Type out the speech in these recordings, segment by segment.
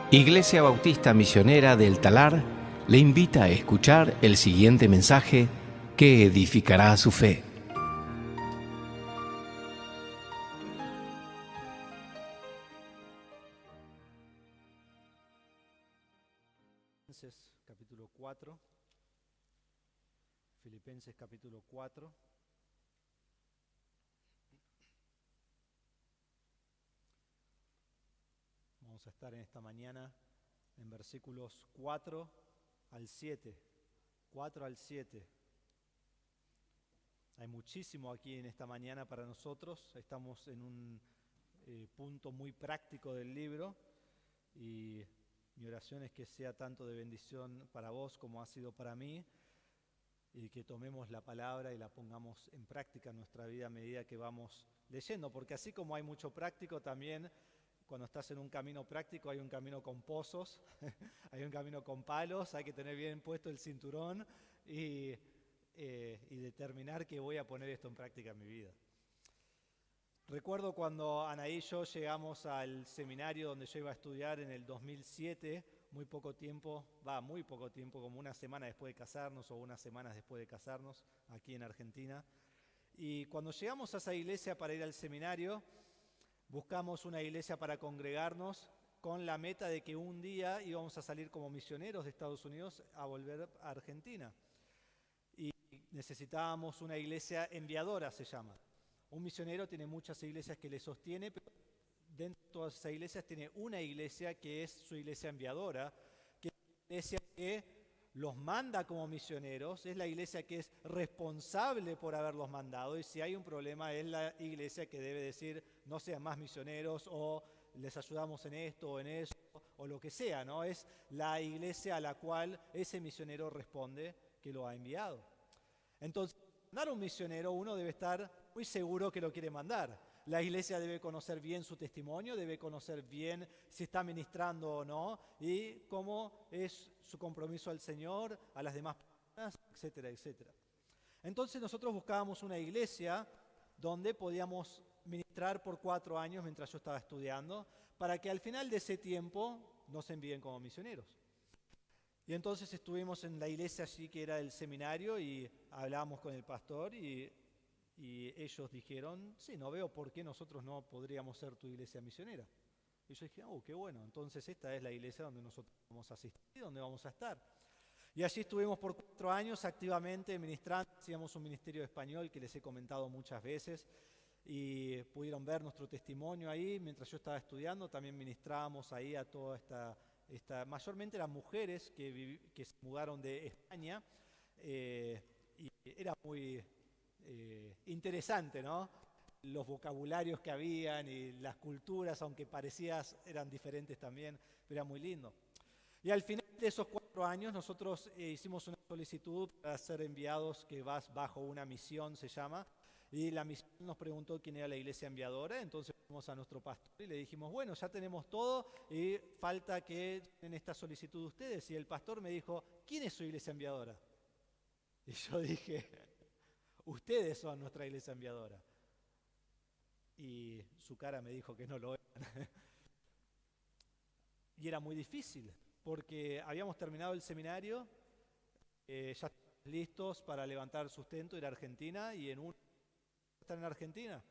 Iglesia Bautista Misionera del Talar le invita a escuchar el siguiente mensaje que edificará su fe. Capítulo 4, Filipenses capítulo 4. Vamos a estar en esta mañana en versículos 4 al 7. 4 al 7. Hay muchísimo aquí en esta mañana para nosotros. Estamos en un punto muy práctico del libro y mi oración es que sea tanto de bendición para vos como ha sido para mí y que tomemos la palabra y la pongamos en práctica en nuestra vida a medida que vamos leyendo, porque así como hay mucho práctico, también cuando estás en un camino práctico hay un camino con pozos, hay un camino con palos, hay que tener bien puesto el cinturón y determinar que voy a poner esto en práctica en mi vida. Recuerdo cuando Anaí y yo llegamos al seminario donde yo iba a estudiar en el 2007, muy poco tiempo, como una semana después de casarnos o unas semanas después de casarnos aquí en Argentina. Y cuando llegamos a esa iglesia para ir al seminario, buscamos una iglesia para congregarnos con la meta de que un día íbamos a salir como misioneros de Estados Unidos a volver a Argentina. Y necesitábamos una iglesia enviadora, se llama. Un misionero tiene muchas iglesias que le sostiene, pero dentro de todas esas iglesias tiene una iglesia que es su iglesia enviadora, que es la iglesia que los manda como misioneros, es la iglesia que es responsable por haberlos mandado, y si hay un problema es la iglesia que debe decir no sean más misioneros o les ayudamos en esto o en eso o lo que sea, ¿no? Es la iglesia a la cual ese misionero responde que lo ha enviado. Entonces, mandar a un misionero uno debe estar muy seguro que lo quiere mandar. La iglesia debe conocer bien su testimonio, debe conocer bien si está ministrando o no y cómo es su compromiso al Señor, a las demás personas, etcétera, etcétera. Entonces nosotros buscábamos una iglesia donde podíamos ministrar por 4 años mientras yo estaba estudiando, para que al final de ese tiempo nos envíen como misioneros. Y entonces estuvimos en la iglesia allí que era el seminario y hablábamos con el pastor y ellos dijeron, sí, no veo por qué nosotros no podríamos ser tu iglesia misionera. Y yo dije, qué bueno, entonces esta es la iglesia donde nosotros vamos a asistir, donde vamos a estar. Y allí estuvimos por 4 años activamente ministrando, hacíamos un ministerio de español que les he comentado muchas veces y pudieron ver nuestro testimonio ahí. Mientras yo estaba estudiando también ministrábamos ahí a toda esta mayormente eran mujeres que se mudaron de España y era muy interesante, ¿no? Los vocabularios que habían y las culturas, aunque parecidas, eran diferentes también, pero era muy lindo. Y al final de esos 4 años nosotros hicimos una solicitud para ser enviados, que vas bajo una misión, se llama, y la misión nos preguntó quién era la iglesia enviadora. Entonces fuimos a nuestro pastor y le dijimos, bueno, ya tenemos todo y falta que en esta solicitud de ustedes. Y el pastor me dijo, ¿quién es su iglesia enviadora? Y yo dije, ustedes son nuestra iglesia enviadora. Y su cara me dijo que no lo eran. Y era muy difícil, porque habíamos terminado el seminario, ya estábamos listos para levantar sustento, ir a Argentina, y en un estar en Argentina.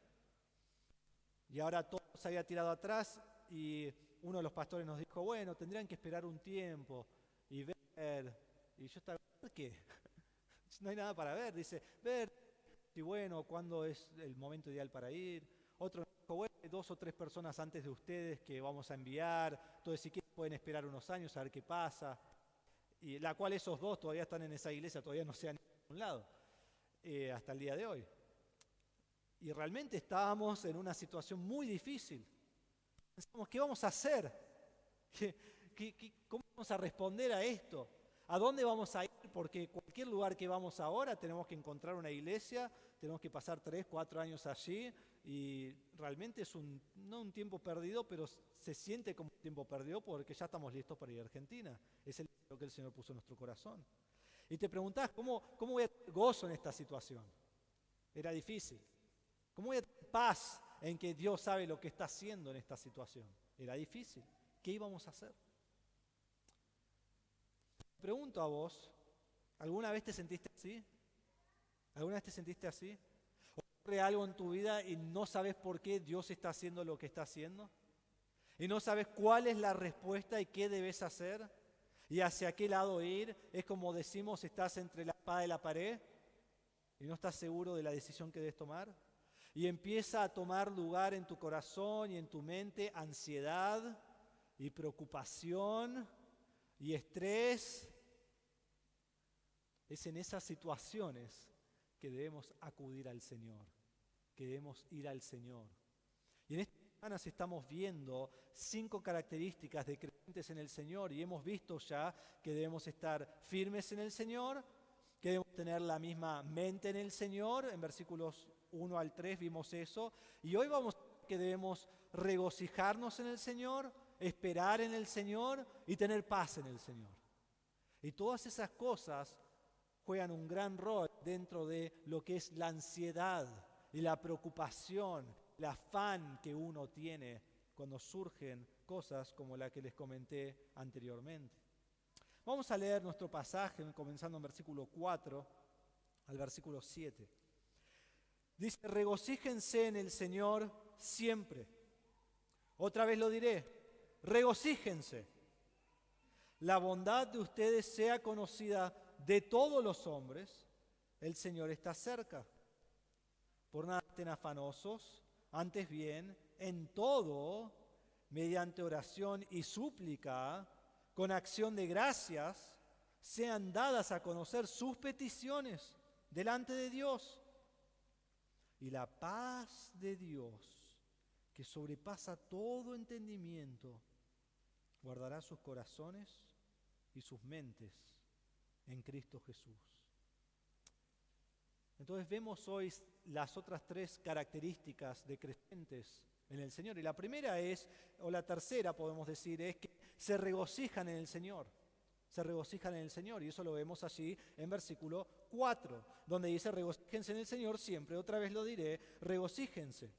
Y ahora todo se había tirado atrás y uno de los pastores nos dijo, bueno, tendrían que esperar un tiempo y ver. Y yo estaba, ¿por qué? No hay nada para ver. Dice, ver si bueno, cuándo es el momento ideal para ir. Otro nos dijo, bueno, hay 2 o 3 personas antes de ustedes que vamos a enviar. Entonces, si quieren, pueden esperar unos años a ver qué pasa. Y la cual esos 2 todavía están en esa iglesia, todavía no se han ido a ningún lado, hasta el día de hoy. Y realmente estábamos en una situación muy difícil. Pensamos, ¿qué vamos a hacer? ¿Cómo vamos a responder a esto? ¿A dónde vamos a ir? Porque cualquier lugar que vamos ahora tenemos que encontrar una iglesia, tenemos que pasar 3, 4 años allí y realmente es no un tiempo perdido, pero se siente como un tiempo perdido porque ya estamos listos para ir a Argentina. Es lo que el Señor puso en nuestro corazón. Y te preguntás, ¿cómo voy a tener gozo en esta situación? Era difícil. ¿Cómo voy a tener paz en que Dios sabe lo que está haciendo en esta situación? Era difícil. ¿Qué íbamos a hacer? Pregunto a vos, ¿alguna vez te sentiste así? ¿Alguna vez te sentiste así? ¿Ocurre algo en tu vida y no sabes por qué Dios está haciendo lo que está haciendo? ¿Y no sabes cuál es la respuesta y qué debes hacer? ¿Y hacia qué lado ir? Es como decimos, estás entre la espada y la pared y no estás seguro de la decisión que debes tomar. Y empieza a tomar lugar en tu corazón y en tu mente ansiedad y preocupación y estrés. Es en esas situaciones que debemos acudir al Señor, que debemos ir al Señor. Y en estas semanas estamos viendo 5 características de creyentes en el Señor y hemos visto ya que debemos estar firmes en el Señor, que debemos tener la misma mente en el Señor. En versículos 1 al 3 vimos eso. Y hoy vamos a ver que debemos regocijarnos en el Señor, esperar en el Señor y tener paz en el Señor. Y todas esas cosas juegan un gran rol dentro de lo que es la ansiedad y la preocupación, el afán que uno tiene cuando surgen cosas como la que les comenté anteriormente. Vamos a leer nuestro pasaje comenzando en versículo 4 al versículo 7. Dice: regocíjense en el Señor siempre. Otra vez lo diré, regocíjense. La bondad de ustedes sea conocida de todos los hombres, el Señor está cerca. Por nada estén afanosos, antes bien, en todo, mediante oración y súplica, con acción de gracias, sean dadas a conocer sus peticiones delante de Dios. Y la paz de Dios, que sobrepasa todo entendimiento, guardará sus corazones y sus mentes en Cristo Jesús. Entonces vemos hoy las otras 3 características de creyentes en el Señor. Y la primera es, o la tercera podemos decir, es que se regocijan en el Señor. Se regocijan en el Señor. Y eso lo vemos allí en versículo 4, donde dice: regocíjense en el Señor siempre. Otra vez lo diré, regocíjense.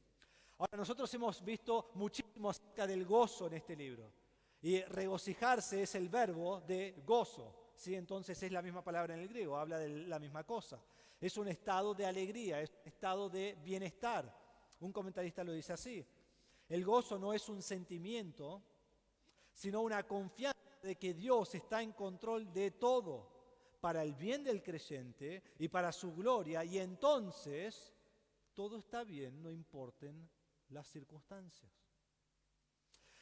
Ahora, nosotros hemos visto muchísimo acerca del gozo en este libro. Y regocijarse es el verbo de gozo. ¿Sí? Entonces es la misma palabra en el griego, habla de la misma cosa. Es un estado de alegría, es un estado de bienestar. Un comentarista lo dice así: el gozo no es un sentimiento, sino una confianza de que Dios está en control de todo, para el bien del creyente y para su gloria, y entonces todo está bien, no importen las circunstancias.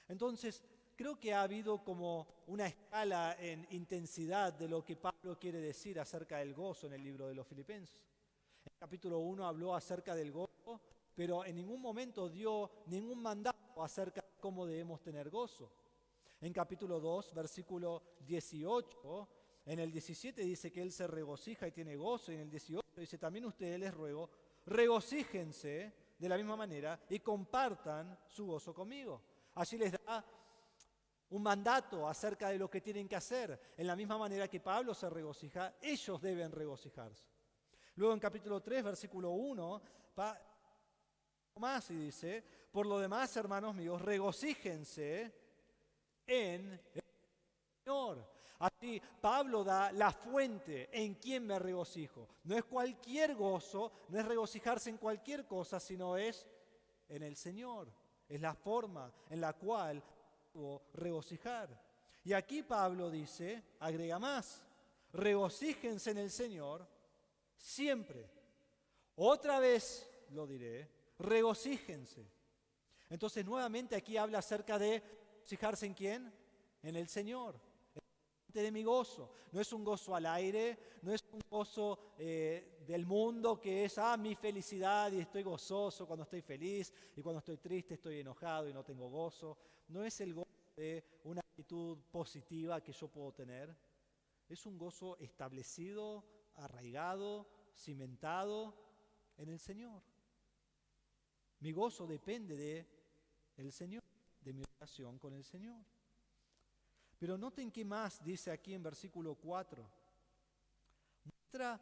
Entonces, creo que ha habido como una escala en intensidad de lo que Pablo quiere decir acerca del gozo en el libro de los Filipenses. En el capítulo 1 habló acerca del gozo, pero en ningún momento dio ningún mandato acerca de cómo debemos tener gozo. En capítulo 2, versículo 18, en el 17 dice que él se regocija y tiene gozo, y en el 18 dice: también ustedes, les ruego, regocíjense de la misma manera y compartan su gozo conmigo. Allí les da un mandato acerca de lo que tienen que hacer. En la misma manera que Pablo se regocija, ellos deben regocijarse. Luego en capítulo 3, versículo 1, más y dice: por lo demás, hermanos míos, regocíjense en el Señor. Así Pablo da la fuente en quien me regocijo. No es cualquier gozo, no es regocijarse en cualquier cosa, sino es en el Señor. Es la forma en la cual debo regocijar. Y aquí Pablo dice, agrega más: regocíjense en el Señor siempre. Otra vez lo diré, regocíjense. Entonces nuevamente aquí habla acerca de regocijarse en quién, en el Señor. De mi gozo, no es un gozo al aire, no es un gozo del mundo que es mi felicidad y estoy gozoso cuando estoy feliz, y cuando estoy triste estoy enojado y no tengo gozo. No es el gozo de una actitud positiva que yo puedo tener. Es un gozo establecido, arraigado, cimentado en el Señor. Mi gozo depende de el Señor, de mi relación con el Señor. Pero noten qué más dice aquí en versículo 4. Muestra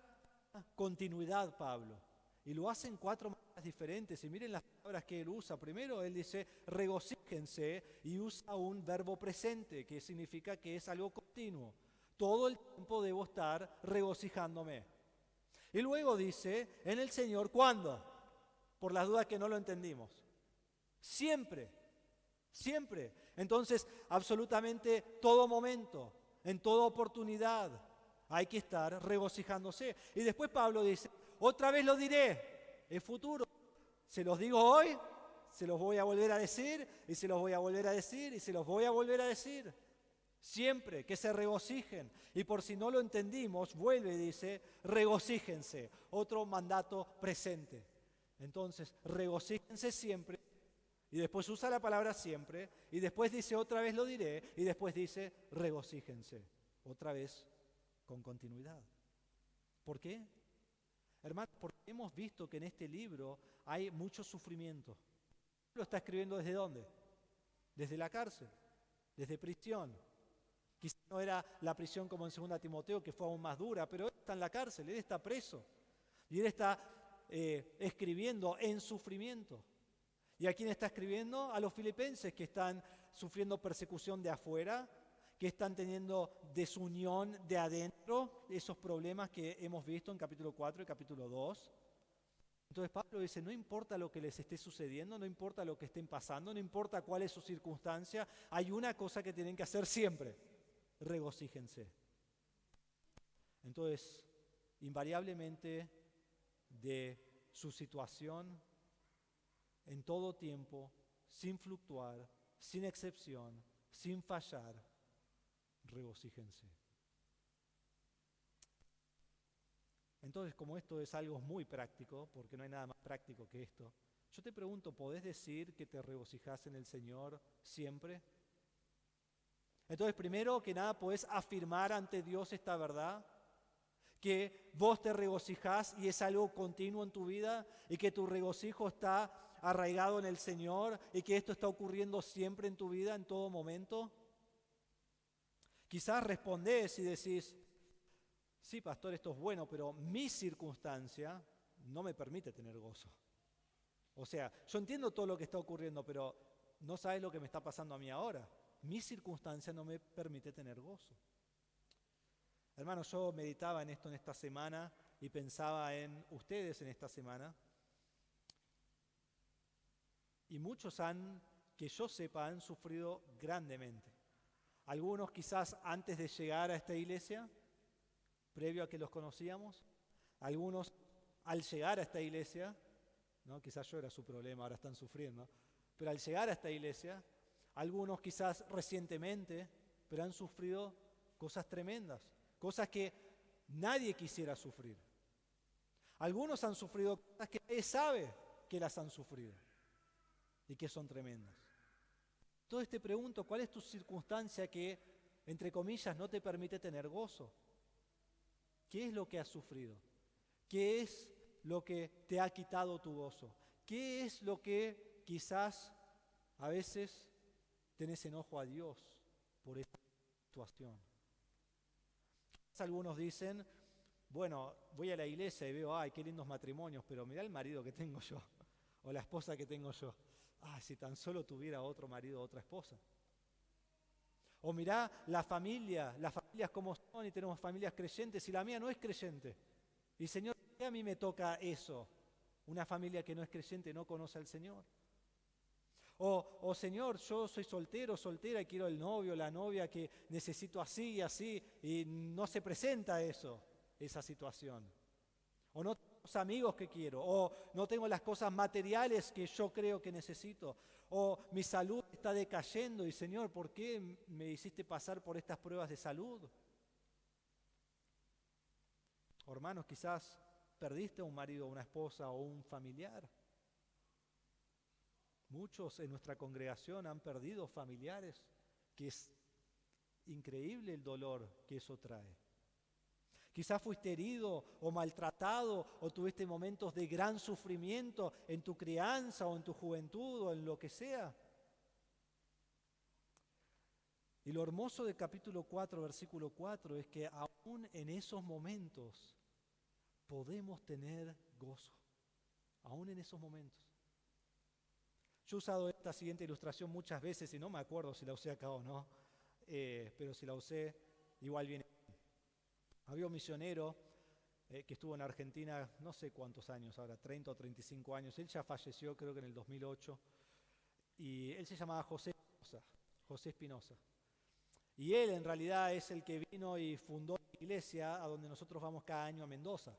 continuidad Pablo, y lo hace en 4 maneras diferentes. Y miren las palabras que él usa. Primero él dice regocíjense y usa un verbo presente, que significa que es algo continuo. Todo el tiempo debo estar regocijándome. Y luego dice, en el Señor, ¿cuándo? Por las dudas que no lo entendimos. Siempre, siempre. Entonces, absolutamente todo momento, en toda oportunidad, hay que estar regocijándose. Y después Pablo dice, otra vez lo diré, es futuro. Se los digo hoy, se los voy a volver a decir, y se los voy a volver a decir, y se los voy a volver a decir. Siempre que se regocijen. Y por si no lo entendimos, vuelve y dice, regocíjense. Otro mandato presente. Entonces, regocíjense siempre. Y después usa la palabra siempre. Y después dice, otra vez lo diré. Y después dice, regocíjense. Otra vez con continuidad. ¿Por qué? Hermanos, porque hemos visto que en este libro hay mucho sufrimiento. ¿Lo está escribiendo desde dónde? Desde la cárcel, desde prisión. Quizá no era la prisión como en 2 Timoteo, que fue aún más dura, pero él está en la cárcel, él está preso. Y él está escribiendo en sufrimiento. ¿Y a quién está escribiendo? A los filipenses que están sufriendo persecución de afuera, que están teniendo desunión de adentro, esos problemas que hemos visto en capítulo 4 y capítulo 2. Entonces Pablo dice, no importa lo que les esté sucediendo, no importa lo que estén pasando, no importa cuál es su circunstancia, hay una cosa que tienen que hacer siempre, regocíjense. Entonces, invariablemente de su situación, en todo tiempo, sin fluctuar, sin excepción, sin fallar, regocíjense. Entonces, como esto es algo muy práctico, porque no hay nada más práctico que esto, yo te pregunto, ¿podés decir que te regocijas en el Señor siempre? Entonces, primero que nada, ¿podés afirmar ante Dios esta verdad? Que vos te regocijás y es algo continuo en tu vida y que tu regocijo está arraigado en el Señor y que esto está ocurriendo siempre en tu vida, en todo momento. Quizás respondés y decís, sí, pastor, esto es bueno, pero mi circunstancia no me permite tener gozo. O sea, yo entiendo todo lo que está ocurriendo, pero no sabes lo que me está pasando a mí ahora. Mi circunstancia no me permite tener gozo. Hermanos, yo meditaba en esto en esta semana y pensaba en ustedes en esta semana. Y muchos que yo sepa, han sufrido grandemente. Algunos quizás antes de llegar a esta iglesia, previo a que los conocíamos. Algunos al llegar a esta iglesia, ¿no? Quizás yo era su problema, ahora están sufriendo. Pero al llegar a esta iglesia, algunos quizás recientemente, pero han sufrido cosas tremendas. Cosas que nadie quisiera sufrir. Algunos han sufrido cosas que nadie sabe que las han sufrido y que son tremendas. Entonces te pregunto, ¿cuál es tu circunstancia que, entre comillas, no te permite tener gozo? ¿Qué es lo que has sufrido? ¿Qué es lo que te ha quitado tu gozo? ¿Qué es lo que quizás a veces tenés enojo a Dios por esta situación? Algunos dicen, bueno, voy a la iglesia y veo, ay, qué lindos matrimonios, pero mirá el marido que tengo yo, o la esposa que tengo yo. Ay, si tan solo tuviera otro marido o otra esposa. O mirá las familias como son y tenemos familias creyentes y la mía no es creyente. Y Señor, ¿por qué a mí me toca eso? Una familia que no es creyente no conoce al Señor. O Señor, yo soy soltero, soltera y quiero el novio, la novia que necesito así y así y no se presenta esa situación. O no tengo los amigos que quiero, o no tengo las cosas materiales que yo creo que necesito, o mi salud está decayendo y Señor, ¿por qué me hiciste pasar por estas pruebas de salud? O, hermanos, quizás perdiste a un marido, una esposa o un familiar. Muchos en nuestra congregación han perdido familiares, que es increíble el dolor que eso trae. Quizás fuiste herido o maltratado o tuviste momentos de gran sufrimiento en tu crianza o en tu juventud o en lo que sea. Y lo hermoso del capítulo 4, versículo 4, es que aún en esos momentos podemos tener gozo. Aún en esos momentos. Yo he usado esta siguiente ilustración muchas veces y no me acuerdo si la usé acá o no, pero si la usé, igual viene. Había un misionero que estuvo en Argentina no sé cuántos años ahora, 30 o 35 años. Él ya falleció creo que en el 2008. Y él se llamaba José Espinosa. Y él en realidad es el que vino y fundó la iglesia a donde nosotros vamos cada año a Mendoza.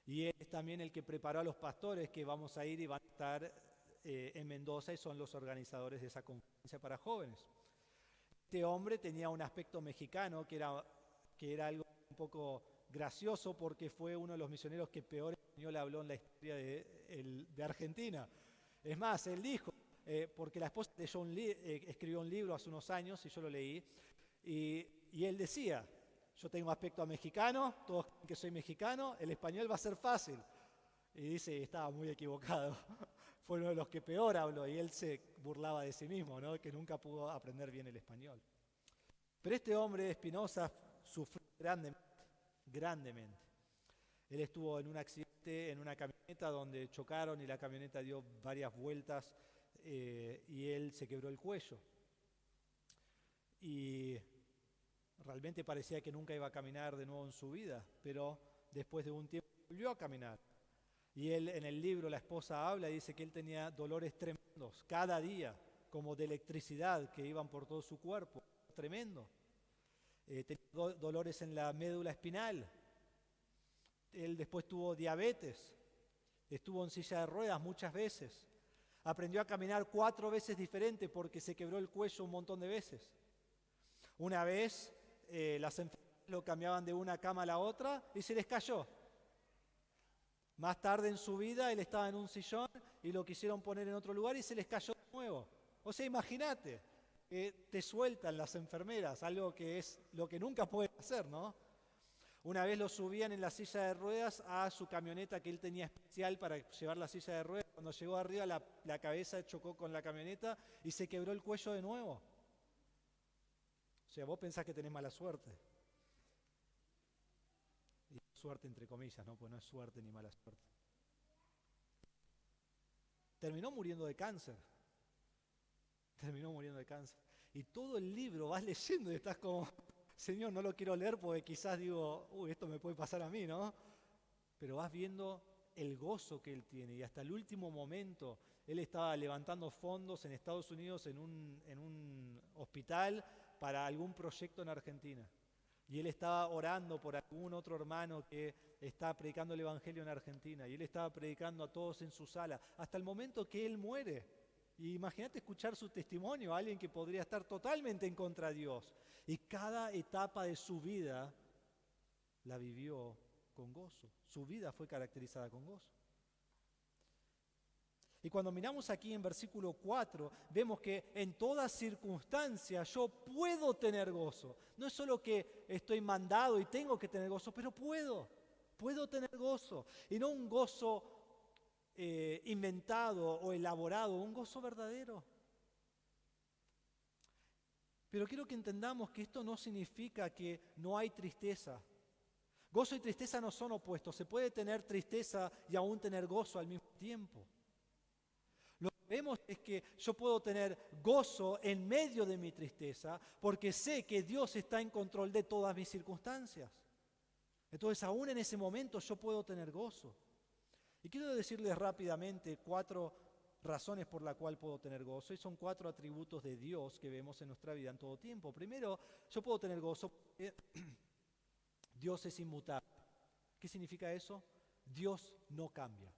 Y él es también el que preparó a los pastores que vamos a ir y van a estar en Mendoza y son los organizadores de esa conferencia para jóvenes. Este hombre tenía un aspecto mexicano que era algo un poco gracioso porque fue uno de los misioneros que peor español habló en la historia de Argentina. Es más, él dijo, porque la esposa escribió un libro hace unos años y yo lo leí, y él decía, yo tengo aspecto mexicano, todos creen que soy mexicano, el español va a ser fácil. Y dice, estaba muy equivocado, fue uno de los que peor habló y él se burlaba de sí mismo, ¿no? Que nunca pudo aprender bien el español. Pero este hombre, Espinosa, sufrió grandemente. Él estuvo en un accidente en una camioneta donde chocaron y la camioneta dio varias vueltas y él se quebró el cuello. Y realmente parecía que nunca iba a caminar de nuevo en su vida, pero después de un tiempo volvió a caminar. Y él en el libro, la esposa habla y dice que él tenía dolores tremendos cada día, como de electricidad que iban por todo su cuerpo, tremendo. Tenía dolores en la médula espinal. Él después tuvo diabetes, estuvo en silla de ruedas muchas veces. Aprendió a caminar 4 veces diferente porque se quebró el cuello un montón de veces. Una vez las enfermeras lo cambiaban de una cama a la otra y se les cayó. Más tarde en su vida él estaba en un sillón y lo quisieron poner en otro lugar y se les cayó de nuevo. O sea, imagínate, te sueltan las enfermeras, algo que es lo que nunca pueden hacer, ¿no? Una vez lo subían en la silla de ruedas a su camioneta que él tenía especial para llevar la silla de ruedas. Cuando llegó arriba la cabeza chocó con la camioneta y se quebró el cuello de nuevo. O sea, vos pensás que tenés mala suerte. Y suerte entre comillas, ¿no? Pues no es suerte ni mala suerte. Terminó muriendo de cáncer. Y todo el libro vas leyendo y estás como, Señor, no lo quiero leer porque quizás digo, esto me puede pasar a mí, ¿no? Pero vas viendo el gozo que él tiene y hasta el último momento él estaba levantando fondos en Estados Unidos en un hospital para algún proyecto en Argentina. Y él estaba orando por algún otro hermano que está predicando el Evangelio en Argentina. Y él estaba predicando a todos en su sala, hasta el momento que él muere. Y imagínate escuchar su testimonio, alguien que podría estar totalmente en contra de Dios. Y cada etapa de su vida la vivió con gozo. Su vida fue caracterizada con gozo. Y cuando miramos aquí en versículo 4, vemos que en toda circunstancia yo puedo tener gozo. No es solo que estoy mandado y tengo que tener gozo, pero puedo tener gozo. Y no un gozo inventado o elaborado, un gozo verdadero. Pero quiero que entendamos que esto no significa que no hay tristeza. Gozo y tristeza no son opuestos. Se puede tener tristeza y aún tener gozo al mismo tiempo. Lo que vemos es que yo puedo tener gozo en medio de mi tristeza porque sé que Dios está en control de todas mis circunstancias. Entonces, aún en ese momento yo puedo tener gozo. Y quiero decirles rápidamente 4 razones por las cuales puedo tener gozo, y son 4 atributos de Dios que vemos en nuestra vida en todo tiempo. Primero, yo puedo tener gozo porque Dios es inmutable. ¿Qué significa eso? Dios no cambia.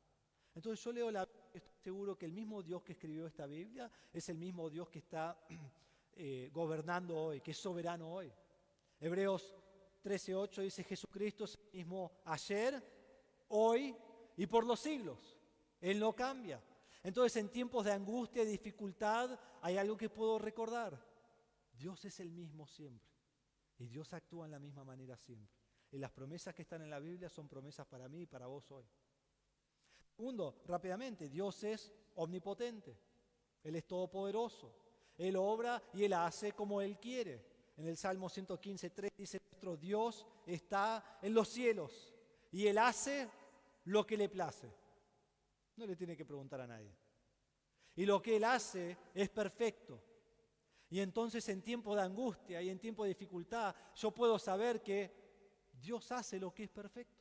Entonces yo leo la Biblia y estoy seguro que el mismo Dios que escribió esta Biblia es el mismo Dios que está gobernando hoy, que es soberano hoy. Hebreos 13:8 dice, Jesucristo es el mismo ayer, hoy y por los siglos. Él no cambia. Entonces en tiempos de angustia y dificultad hay algo que puedo recordar. Dios es el mismo siempre. Y Dios actúa en la misma manera siempre. Y las promesas que están en la Biblia son promesas para mí y para vos hoy. Segundo, rápidamente, Dios es omnipotente. Él es todopoderoso. Él obra y Él hace como Él quiere. En el Salmo 115:3 dice, nuestro Dios está en los cielos y Él hace lo que le place. No le tiene que preguntar a nadie. Y lo que Él hace es perfecto. Y entonces en tiempo de angustia y en tiempo de dificultad, yo puedo saber que Dios hace lo que es perfecto.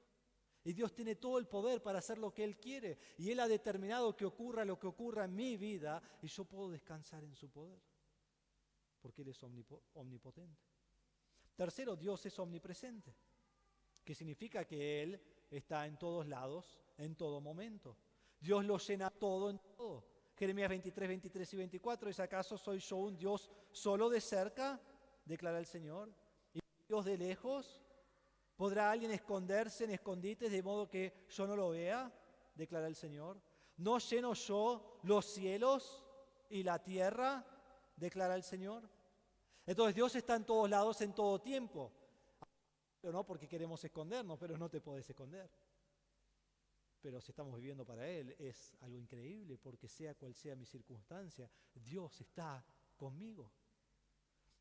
Y Dios tiene todo el poder para hacer lo que Él quiere. Y Él ha determinado que ocurra lo que ocurra en mi vida y yo puedo descansar en su poder. Porque Él es omnipotente. Tercero, Dios es omnipresente. Que significa que Él está en todos lados, en todo momento. Dios lo llena todo en todo. Jeremías 23, 23 y 24 dice: ¿acaso soy yo un Dios solo de cerca? Declara el Señor. ¿Y Dios de lejos? ¿Podrá alguien esconderse en escondites de modo que yo no lo vea? Declara el Señor. ¿No lleno yo los cielos y la tierra? Declara el Señor. Entonces Dios está en todos lados, en todo tiempo. Pero no porque queremos escondernos, pero no te podés esconder. Pero si estamos viviendo para Él, es algo increíble, porque sea cual sea mi circunstancia, Dios está conmigo.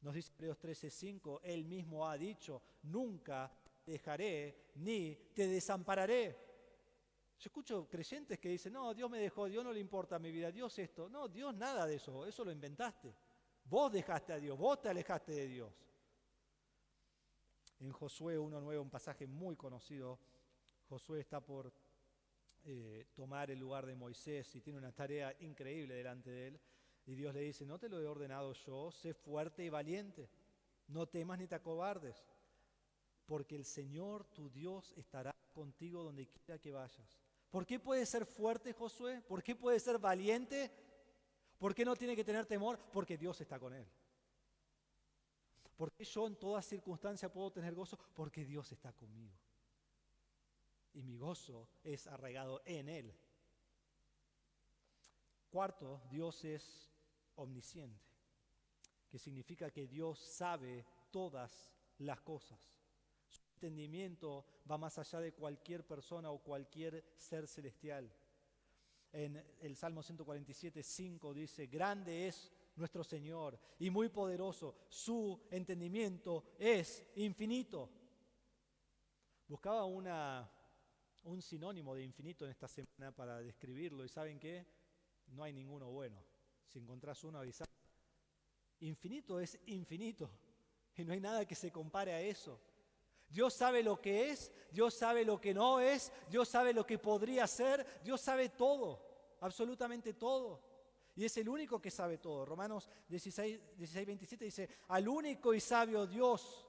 Nos dice Hebreos 13:5, Él mismo ha dicho: nunca te dejaré ni te desampararé. Yo escucho creyentes que dicen: no, Dios me dejó, Dios no le importa mi vida, Dios esto. No, Dios nada de eso, eso lo inventaste. Vos dejaste a Dios, vos te alejaste de Dios. En Josué 1:9, un pasaje muy conocido, Josué está por tomar el lugar de Moisés y tiene una tarea increíble delante de él. Y Dios le dice: no te lo he ordenado yo, sé fuerte y valiente, no temas ni te acobardes, porque el Señor tu Dios estará contigo donde quiera que vayas. ¿Por qué puede ser fuerte Josué? ¿Por qué puede ser valiente? ¿Por qué no tiene que tener temor? Porque Dios está con él. ¿Por qué yo en toda circunstancia puedo tener gozo? Porque Dios está conmigo. Y mi gozo es arraigado en Él. Cuarto, Dios es omnisciente, que significa que Dios sabe todas las cosas. Su entendimiento va más allá de cualquier persona o cualquier ser celestial. En el Salmo 147:5 dice: grande es nuestro Señor y muy poderoso, su entendimiento es infinito. Buscaba un sinónimo de infinito en esta semana para describirlo, y ¿saben qué? No hay ninguno bueno. Si encontrás uno, avisá. Infinito es infinito y no hay nada que se compare a eso. Dios sabe lo que es, Dios sabe lo que no es, Dios sabe lo que podría ser, Dios sabe todo, absolutamente todo. Y es el único que sabe todo. Romanos 16:27 dice: al único y sabio Dios,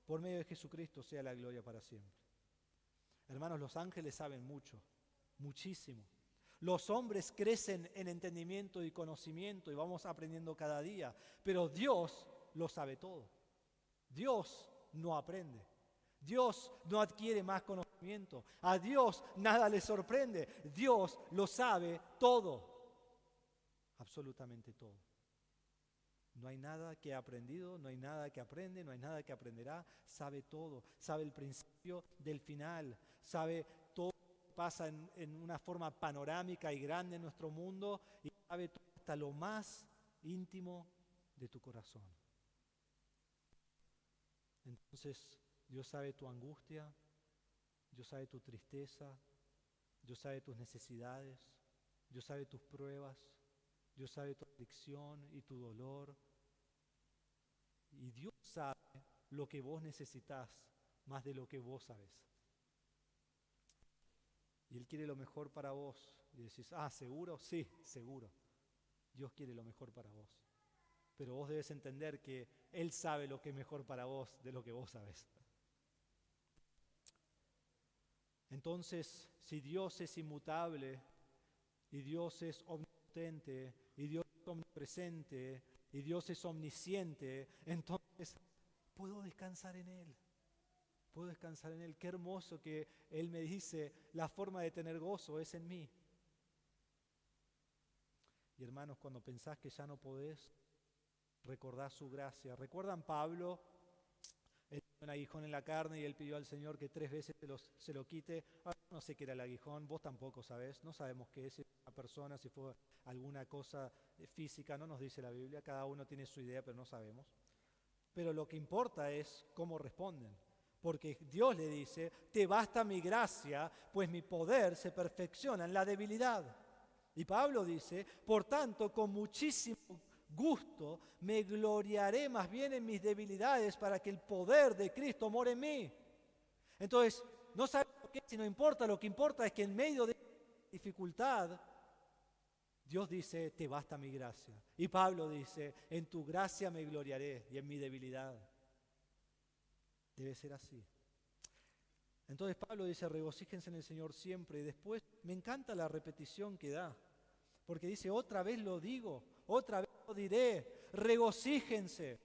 por medio de Jesucristo, sea la gloria para siempre. Hermanos, los ángeles saben mucho, muchísimo. Los hombres crecen en entendimiento y conocimiento y vamos aprendiendo cada día, pero Dios lo sabe todo. Dios no aprende. Dios no adquiere más conocimiento. A Dios nada le sorprende. Dios lo sabe todo. Absolutamente todo. No hay nada que ha aprendido, no hay nada que aprende, no hay nada que aprenderá. Sabe todo. Sabe el principio del final. Sabe todo lo que pasa en una forma panorámica y grande en nuestro mundo. Y sabe todo hasta lo más íntimo de tu corazón. Entonces, Dios sabe tu angustia, Dios sabe tu tristeza, Dios sabe tus necesidades, Dios sabe tus pruebas, Dios sabe tu aflicción y tu dolor. Y Dios sabe lo que vos necesitas más de lo que vos sabés. Y Él quiere lo mejor para vos. Y decís: ¿seguro? Sí, seguro. Dios quiere lo mejor para vos. Pero vos debes entender que Él sabe lo que es mejor para vos de lo que vos sabés. Entonces, si Dios es inmutable, y Dios es omnipotente, y Dios es omnipresente, y Dios es omnisciente, entonces puedo descansar en Él. Puedo descansar en Él. Qué hermoso que Él me dice: la forma de tener gozo es en mí. Y hermanos, cuando pensás que ya no podés, recordá su gracia. ¿Recuerdan Pablo? Él tenía un aguijón en la carne y él pidió al Señor que 3 veces se lo quite. No sé qué era el aguijón, vos tampoco sabés, no sabemos qué es, si fue una persona, si fue alguna cosa física, no nos dice la Biblia, cada uno tiene su idea, pero no sabemos. Pero lo que importa es cómo responden, porque Dios le dice: te basta mi gracia, pues mi poder se perfecciona en la debilidad. Y Pablo dice: por tanto, con muchísimo gusto me gloriaré más bien en mis debilidades para que el poder de Cristo more en mí. Entonces, no sabemos qué, si no importa, lo que importa es que en medio de dificultad, Dios dice, te basta mi gracia. Y Pablo dice, en tu gracia me gloriaré y en mi debilidad. Debe ser así. Entonces Pablo dice, regocíjense en el Señor siempre. Y después me encanta la repetición que da. Porque dice, otra vez lo digo, otra vez lo diré, regocíjense.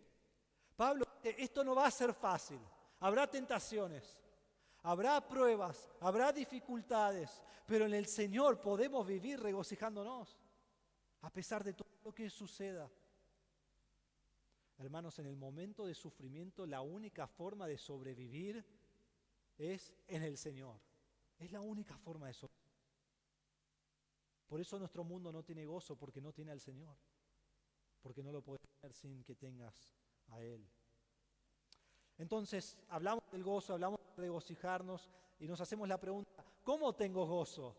Pablo dice, esto no va a ser fácil. Habrá tentaciones, habrá pruebas, habrá dificultades. Pero en el Señor podemos vivir regocijándonos. A pesar de todo lo que suceda. Hermanos, en el momento de sufrimiento, la única forma de sobrevivir es en el Señor. Es la única forma de sobrevivir. Por eso nuestro mundo no tiene gozo, porque no tiene al Señor. Porque no lo puedes tener sin que tengas a Él. Entonces, hablamos del gozo, hablamos de regocijarnos y nos hacemos la pregunta, ¿cómo tengo gozo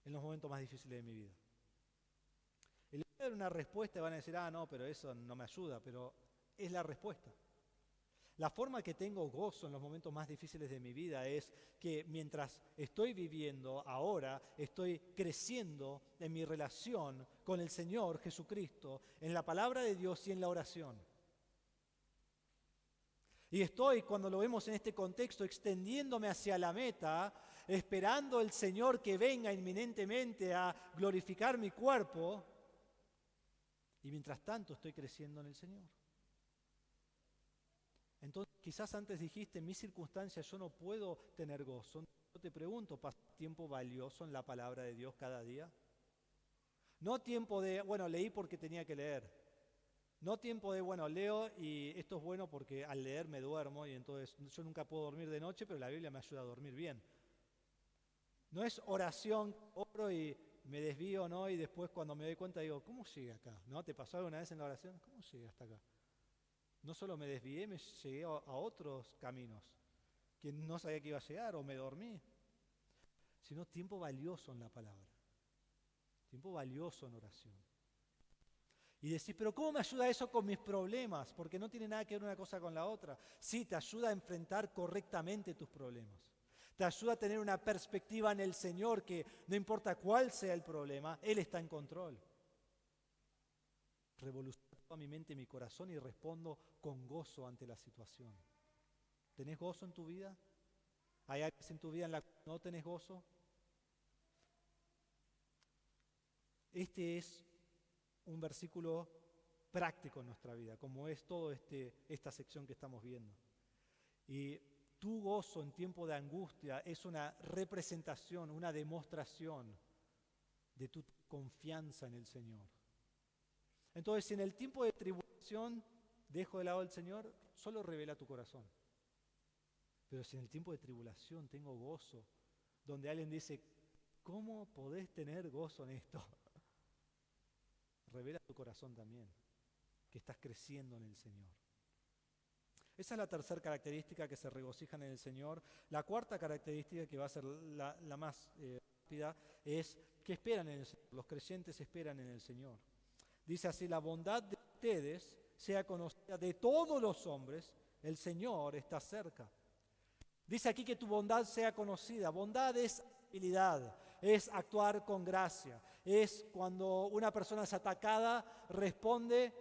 en los momentos más difíciles de mi vida? Y le voy a dar una respuesta y van a decir, no, pero eso no me ayuda, pero es la respuesta. La forma que tengo gozo en los momentos más difíciles de mi vida es que mientras estoy viviendo ahora, estoy creciendo en mi relación con el Señor Jesucristo, en la palabra de Dios y en la oración. Y estoy, cuando lo vemos en este contexto, extendiéndome hacia la meta, esperando el Señor que venga inminentemente a glorificar mi cuerpo. Y mientras tanto estoy creciendo en el Señor. Entonces, quizás antes dijiste, en mis circunstancias yo no puedo tener gozo. Yo te pregunto, ¿pasas tiempo valioso en la palabra de Dios cada día? No tiempo de, leí porque tenía que leer. No tiempo de, leo y esto es bueno porque al leer me duermo y entonces yo nunca puedo dormir de noche, pero la Biblia me ayuda a dormir bien. No es oración, oro y me desvío, ¿no? Y después cuando me doy cuenta digo, ¿cómo llegué acá? ¿No? ¿Te pasó alguna vez en la oración? ¿Cómo llegué hasta acá? No solo me desvié, me llegué a otros caminos que no sabía que iba a llegar o me dormí, sino tiempo valioso en la palabra, tiempo valioso en oración. Y decís, pero ¿cómo me ayuda eso con mis problemas? Porque no tiene nada que ver una cosa con la otra. Sí, te ayuda a enfrentar correctamente tus problemas. Te ayuda a tener una perspectiva en el Señor que no importa cuál sea el problema, Él está en control. Revoluciona toda mi mente y mi corazón y respondo con gozo ante la situación. ¿Tenés gozo en tu vida? ¿Hay áreas en tu vida en las que no tenés gozo? Este es un versículo práctico en nuestra vida, como es toda esta sección que estamos viendo. Y tu gozo en tiempo de angustia es una representación, una demostración de tu confianza en el Señor. Entonces, si en el tiempo de tribulación dejo de lado al Señor, solo revela tu corazón. Pero si en el tiempo de tribulación tengo gozo, donde alguien dice, ¿cómo podés tener gozo en esto? Revela tu corazón también, que estás creciendo en el Señor. Esa es la tercera característica, que se regocijan en el Señor. La cuarta característica, que va a ser la más rápida, es que esperan en el Señor. Los creyentes esperan en el Señor. Dice así, la bondad de ustedes sea conocida de todos los hombres, el Señor está cerca. Dice aquí que tu bondad sea conocida. Bondad es habilidad, es actuar con gracia. Es cuando una persona es atacada, responde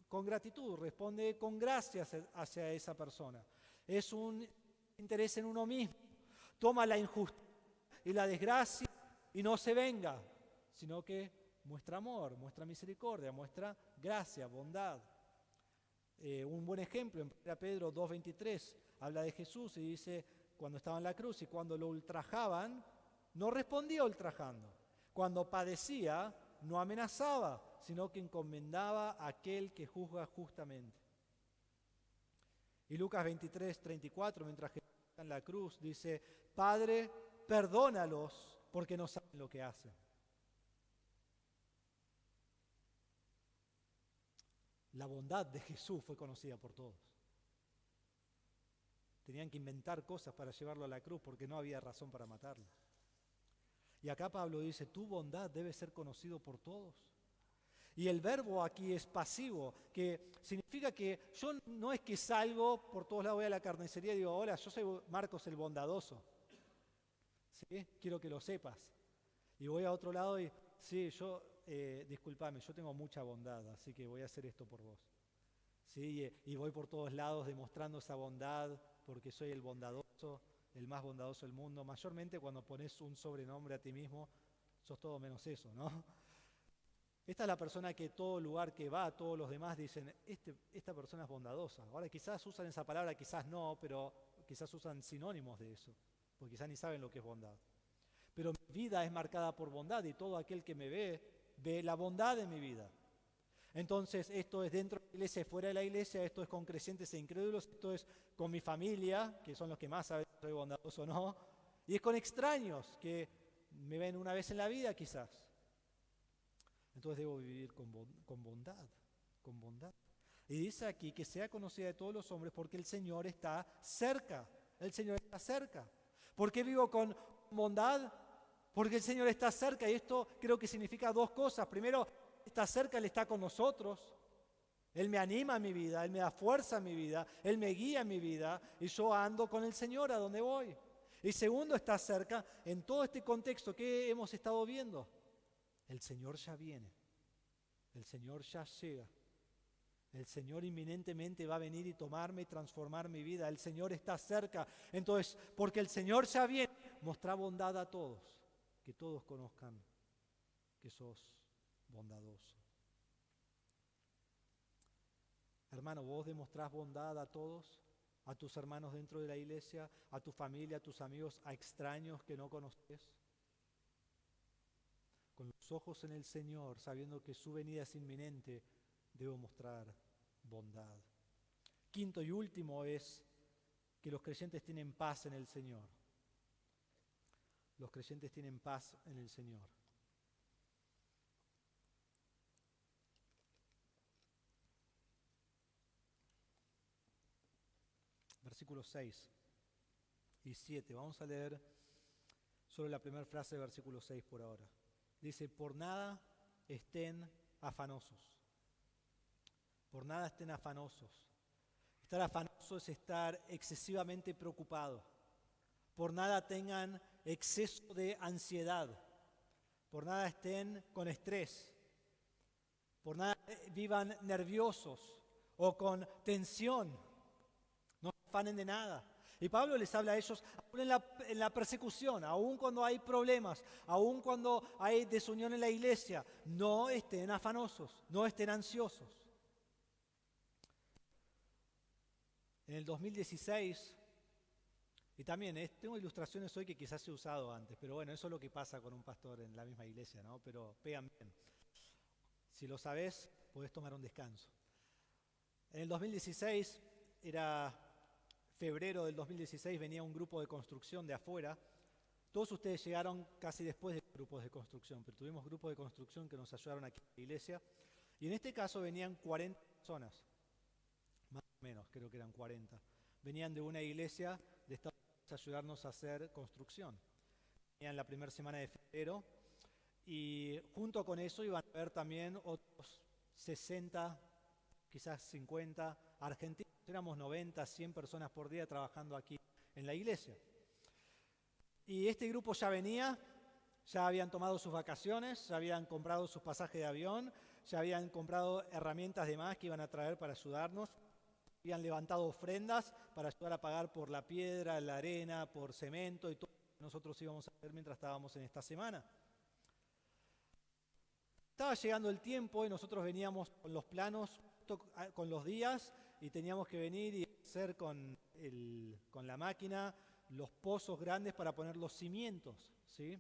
con gratitud, responde con gracia hacia esa persona. Es un interés en uno mismo. Toma la injusticia y la desgracia y no se venga, sino que muestra amor, muestra misericordia, muestra gracia, bondad. Un buen ejemplo, en 1 Pedro 2:23, habla de Jesús y dice, cuando estaba en la cruz y cuando lo ultrajaban, no respondía ultrajando. Cuando padecía, no amenazaba, sino que encomendaba a aquel que juzga justamente. Y Lucas 23:34, mientras Jesús está en la cruz, dice, Padre, perdónalos porque no saben lo que hacen. La bondad de Jesús fue conocida por todos. Tenían que inventar cosas para llevarlo a la cruz porque no había razón para matarlo. Y acá Pablo dice, tu bondad debe ser conocido por todos. Y el verbo aquí es pasivo, que significa que yo no es que salgo por todos lados, voy a la carnicería y digo, hola, yo soy Marcos el bondadoso. ¿Sí? Quiero que lo sepas. Y voy a otro lado y, sí, discúlpame, yo tengo mucha bondad, así que voy a hacer esto por vos. ¿Sí? Y voy por todos lados demostrando esa bondad porque soy el bondadoso, el más bondadoso del mundo. Mayormente cuando pones un sobrenombre a ti mismo, sos todo menos eso, ¿no? Esta es la persona que todo lugar que va, todos los demás dicen, esta persona es bondadosa. Ahora quizás usan esa palabra, quizás no, pero quizás usan sinónimos de eso, porque quizás ni saben lo que es bondad. Pero mi vida es marcada por bondad y todo aquel que me ve la bondad en mi vida. Entonces esto es dentro de la iglesia y fuera de la iglesia, esto es con creyentes e incrédulos, esto es con mi familia, que son los que más saben si soy bondadoso o no, y es con extraños que me ven una vez en la vida quizás. Entonces debo vivir con bondad, con bondad. Y dice aquí que sea conocida de todos los hombres porque el Señor está cerca. El Señor está cerca. ¿Por qué vivo con bondad? Porque el Señor está cerca y esto creo que significa dos cosas. Primero, está cerca, Él está con nosotros. Él me anima en mi vida, Él me da fuerza en mi vida, Él me guía en mi vida y yo ando con el Señor a donde voy. Y segundo, está cerca en todo este contexto que hemos estado viendo. El Señor ya viene, el Señor ya llega, el Señor inminentemente va a venir y tomarme y transformar mi vida, el Señor está cerca. Entonces, porque el Señor ya viene, mostrá bondad a todos, que todos conozcan que sos bondadoso. Hermano, vos demostrás bondad a todos, a tus hermanos dentro de la iglesia, a tu familia, a tus amigos, a extraños que no conoces. Con los ojos en el Señor, sabiendo que su venida es inminente, debo mostrar bondad. Quinto y último es que los creyentes tienen paz en el Señor. Los creyentes tienen paz en el Señor. Versículos 6 y 7. Vamos a leer solo la primera frase de versículo 6 por ahora. Dice, por nada estén afanosos. Por nada estén afanosos. Estar afanoso es estar excesivamente preocupado. Por nada tengan exceso de ansiedad. Por nada estén con estrés. Por nada vivan nerviosos o con tensión. No se afanen de nada. Y Pablo les habla a ellos aún en la persecución, aún cuando hay problemas, aún cuando hay desunión en la iglesia. No estén afanosos, no estén ansiosos. En el 2016, y también tengo ilustraciones hoy que quizás he usado antes, pero bueno, eso es lo que pasa con un pastor en la misma iglesia, ¿no? Pero pegan bien. Si lo sabés, podés tomar un descanso. En el 2016, era febrero del 2016, venía un grupo de construcción de afuera. Todos ustedes llegaron casi después de grupos de construcción, pero tuvimos grupos de construcción que nos ayudaron aquí en la iglesia. Y en este caso venían 40 personas, más o menos, creo que eran 40. Venían de una iglesia de Estados Unidos a ayudarnos a hacer construcción. Venían la primera semana de febrero y junto con eso iban a haber también otros 60, quizás 50 argentinos. Éramos 90, 100 personas por día trabajando aquí en la iglesia. Y este grupo ya venía, ya habían tomado sus vacaciones, ya habían comprado sus pasajes de avión, ya habían comprado herramientas de más que iban a traer para ayudarnos, habían levantado ofrendas para ayudar a pagar por la piedra, la arena, por cemento y todo lo que nosotros íbamos a hacer mientras estábamos en esta semana. Estaba llegando el tiempo y nosotros veníamos con los planos, con los días, y teníamos que venir y hacer con la máquina los pozos grandes para poner los cimientos, ¿sí?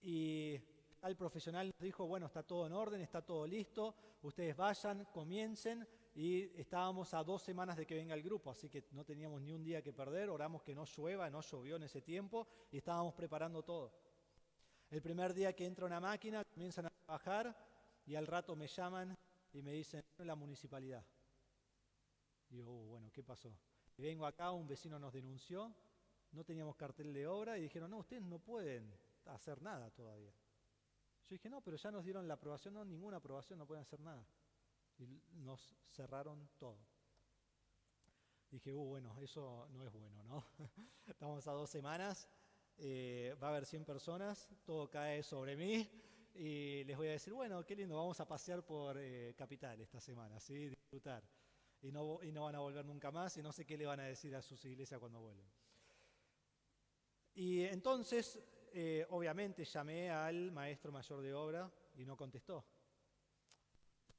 Y el profesional nos dijo, bueno, está todo en orden, está todo listo, ustedes vayan, comiencen, y estábamos a 2 semanas de que venga el grupo, así que no teníamos ni un día que perder, oramos que no llueva, no llovió en ese tiempo, y estábamos preparando todo. El primer día que entra una máquina, comienzan a trabajar, y al rato me llaman y me dicen, la municipalidad. Digo, bueno, ¿qué pasó? Y vengo acá, un vecino nos denunció, no teníamos cartel de obra y dijeron, no, ustedes no pueden hacer nada todavía. Yo dije, no, pero ya nos dieron la aprobación. No, ninguna aprobación, no pueden hacer nada. Y nos cerraron todo. Dije, bueno, eso no es bueno, ¿no? Estamos a 2 semanas, va a haber 100 personas, todo cae sobre mí y les voy a decir, bueno, qué lindo, vamos a pasear por Capital esta semana, ¿sí? Disfrutar. Y no van a volver nunca más y no sé qué le van a decir a sus iglesias cuando vuelven. Y entonces, obviamente, llamé al maestro mayor de obra y no contestó.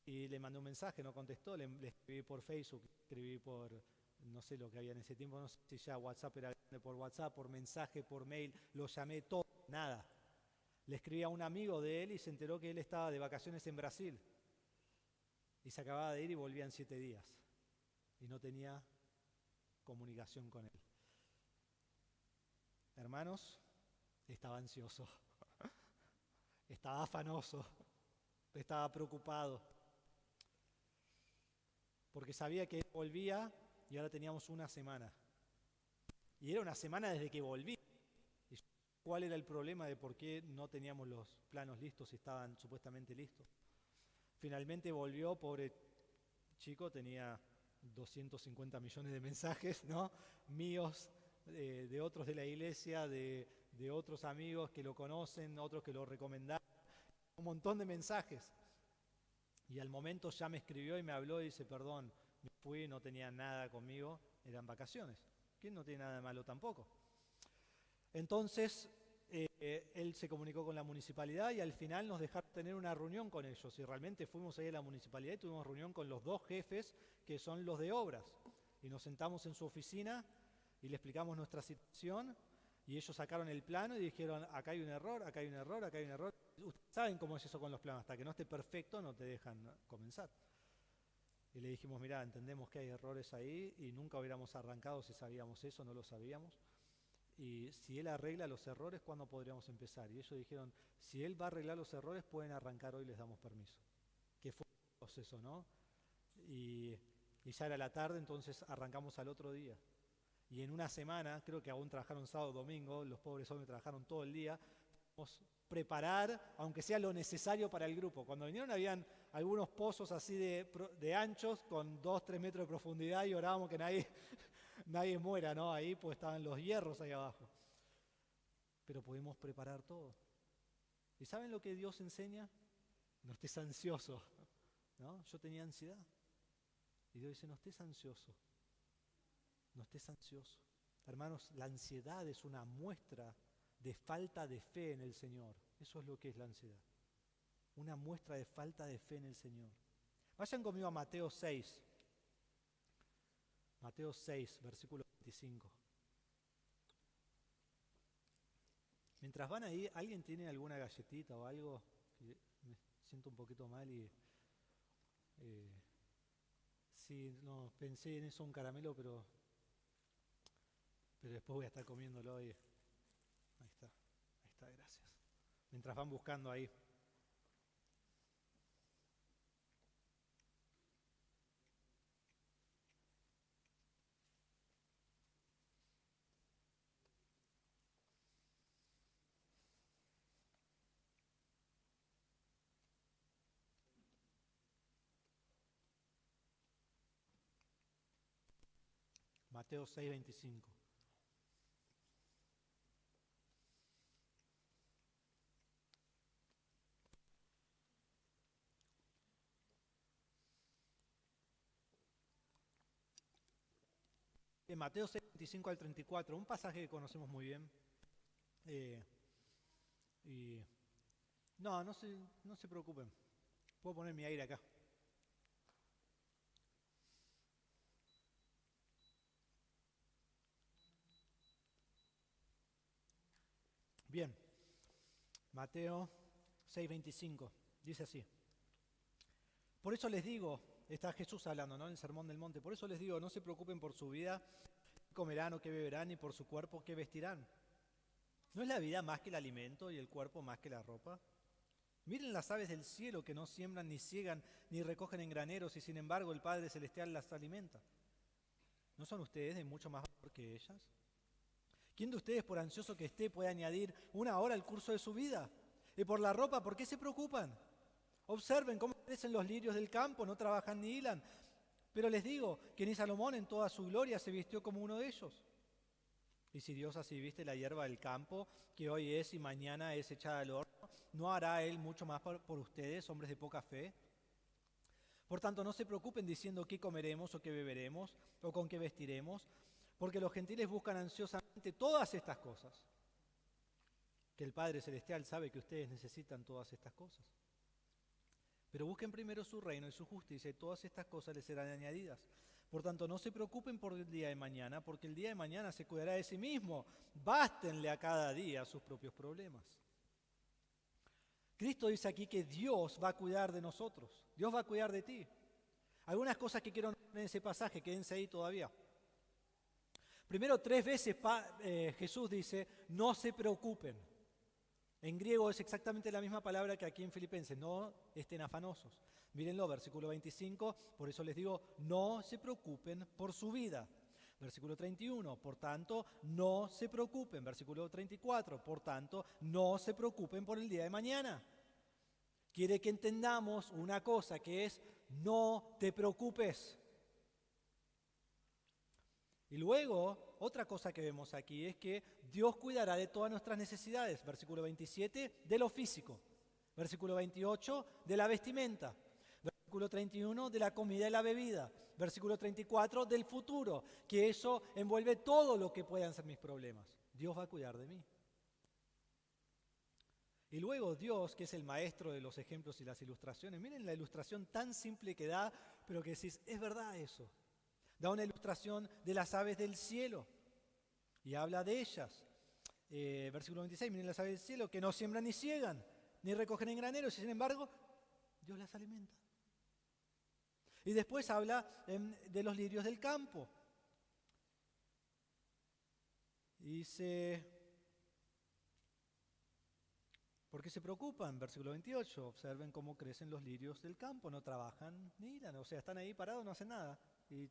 Y le mandé un mensaje, no contestó, le escribí por Facebook, escribí por, no sé lo que había en ese tiempo, no sé si ya WhatsApp era grande, por WhatsApp, por mensaje, por mail, lo llamé todo, nada. Le escribí a un amigo de él y se enteró que él estaba de vacaciones en Brasil. Y se acababa de ir y volvía en 7 días. Y no tenía comunicación con él. Hermanos, estaba ansioso, estaba afanoso, estaba preocupado. Porque sabía que él volvía y ahora teníamos una semana. Y era una semana desde que volví. ¿Y cuál era el problema de por qué no teníamos los planos listos y estaban supuestamente listos? Finalmente volvió, pobre chico, tenía 250 millones de mensajes, ¿no? Míos, de otros de la iglesia, de otros amigos que lo conocen, otros que lo recomendaron, un montón de mensajes. Y al momento ya me escribió y me habló y dice, perdón, me fui, no tenía nada conmigo, eran vacaciones, que no tiene nada de malo tampoco. Entonces, él se comunicó con la municipalidad y al final nos dejaron tener una reunión con ellos. Y realmente fuimos ahí a la municipalidad y tuvimos reunión con los 2 jefes, que son los de obras. Y nos sentamos en su oficina y le explicamos nuestra situación y ellos sacaron el plano y dijeron, acá hay un error, acá hay un error, acá hay un error. Ustedes saben cómo es eso con los planos, hasta que no esté perfecto no te dejan comenzar. Y le dijimos, mirá, entendemos que hay errores ahí y nunca hubiéramos arrancado si sabíamos eso, no lo sabíamos. Y si él arregla los errores, ¿cuándo podríamos empezar? Y ellos dijeron, si él va a arreglar los errores, pueden arrancar hoy, les damos permiso. Que fue un proceso, ¿no? Y ya era la tarde, entonces arrancamos al otro día. Y en una semana, creo que aún trabajaron sábado, domingo, los pobres hombres trabajaron todo el día, pudimos preparar, aunque sea lo necesario para el grupo. Cuando vinieron habían algunos pozos así de anchos, con 2-3 metros de profundidad y orábamos que nadie muera, ¿no? Ahí pues estaban los hierros ahí abajo. Pero pudimos preparar todo. ¿Y saben lo que Dios enseña? No estés ansioso, ¿no? Yo tenía ansiedad. Y Dios dice, no estés ansioso. No estés ansioso. Hermanos, la ansiedad es una muestra de falta de fe en el Señor. Eso es lo que es la ansiedad. Una muestra de falta de fe en el Señor. Vayan conmigo a Mateo 6. Mateo 6, versículo 25. Mientras van ahí, ¿alguien tiene alguna galletita o algo? Me siento un poquito mal y... sí, no, pensé en eso, un caramelo, pero después voy a estar comiéndolo y... Ahí está, gracias. Mientras van buscando ahí. Mateo 6, 25. En Mateo 6, 25 al 34, un pasaje que conocemos muy bien. Y no se preocupen. Puedo poner mi aire acá. Bien, Mateo 6:25, dice así. Por eso les digo, está Jesús hablando, ¿no? En el Sermón del Monte, por eso les digo, no se preocupen por su vida, qué comerán o qué beberán, ni por su cuerpo qué vestirán. ¿No es la vida más que el alimento y el cuerpo más que la ropa? Miren las aves del cielo que no siembran, ni ciegan, ni recogen en graneros, y sin embargo el Padre Celestial las alimenta. ¿No son ustedes de mucho más valor que ellas? ¿Quién de ustedes, por ansioso que esté, puede añadir 1 hora al curso de su vida? Y por la ropa, ¿por qué se preocupan? Observen cómo crecen los lirios del campo, no trabajan ni hilan. Pero les digo que ni Salomón en toda su gloria se vistió como uno de ellos. Y si Dios así viste la hierba del campo, que hoy es y mañana es echada al horno, ¿no hará Él mucho más por ustedes, hombres de poca fe? Por tanto, no se preocupen diciendo qué comeremos o qué beberemos o con qué vestiremos, porque los gentiles buscan ansiosamente todas estas cosas. Que el Padre Celestial sabe que ustedes necesitan todas estas cosas. Pero busquen primero su reino y su justicia y todas estas cosas les serán añadidas. Por tanto, no se preocupen por el día de mañana, porque el día de mañana se cuidará de sí mismo. Bástenle a cada día sus propios problemas. Cristo dice aquí que Dios va a cuidar de nosotros. Dios va a cuidar de ti. Algunas cosas que quiero en ese pasaje, quédense ahí todavía. Primero, 3 veces Jesús dice, no se preocupen. En griego es exactamente la misma palabra que aquí en Filipenses, no estén afanosos. Mírenlo, versículo 25, por eso les digo, no se preocupen por su vida. Versículo 31, por tanto, no se preocupen. Versículo 34, por tanto, no se preocupen por el día de mañana. Quiere que entendamos una cosa que es, no te preocupes. Y luego, otra cosa que vemos aquí es que Dios cuidará de todas nuestras necesidades. Versículo 27, de lo físico. Versículo 28, de la vestimenta. Versículo 31, de la comida y la bebida. Versículo 34, del futuro, que eso envuelve todo lo que puedan ser mis problemas. Dios va a cuidar de mí. Y luego Dios, que es el maestro de los ejemplos y las ilustraciones, miren la ilustración tan simple que da, pero que decís, es verdad eso. Da una ilustración de las aves del cielo y habla de ellas. Versículo 26, miren las aves del cielo que no siembran ni ciegan, ni recogen en graneros, y sin embargo, Dios las alimenta. Y después habla de los lirios del campo. Y dice, ¿por qué se preocupan? Versículo 28, observen cómo crecen los lirios del campo, no trabajan ni hilan, o sea, están ahí parados, no hacen nada. Y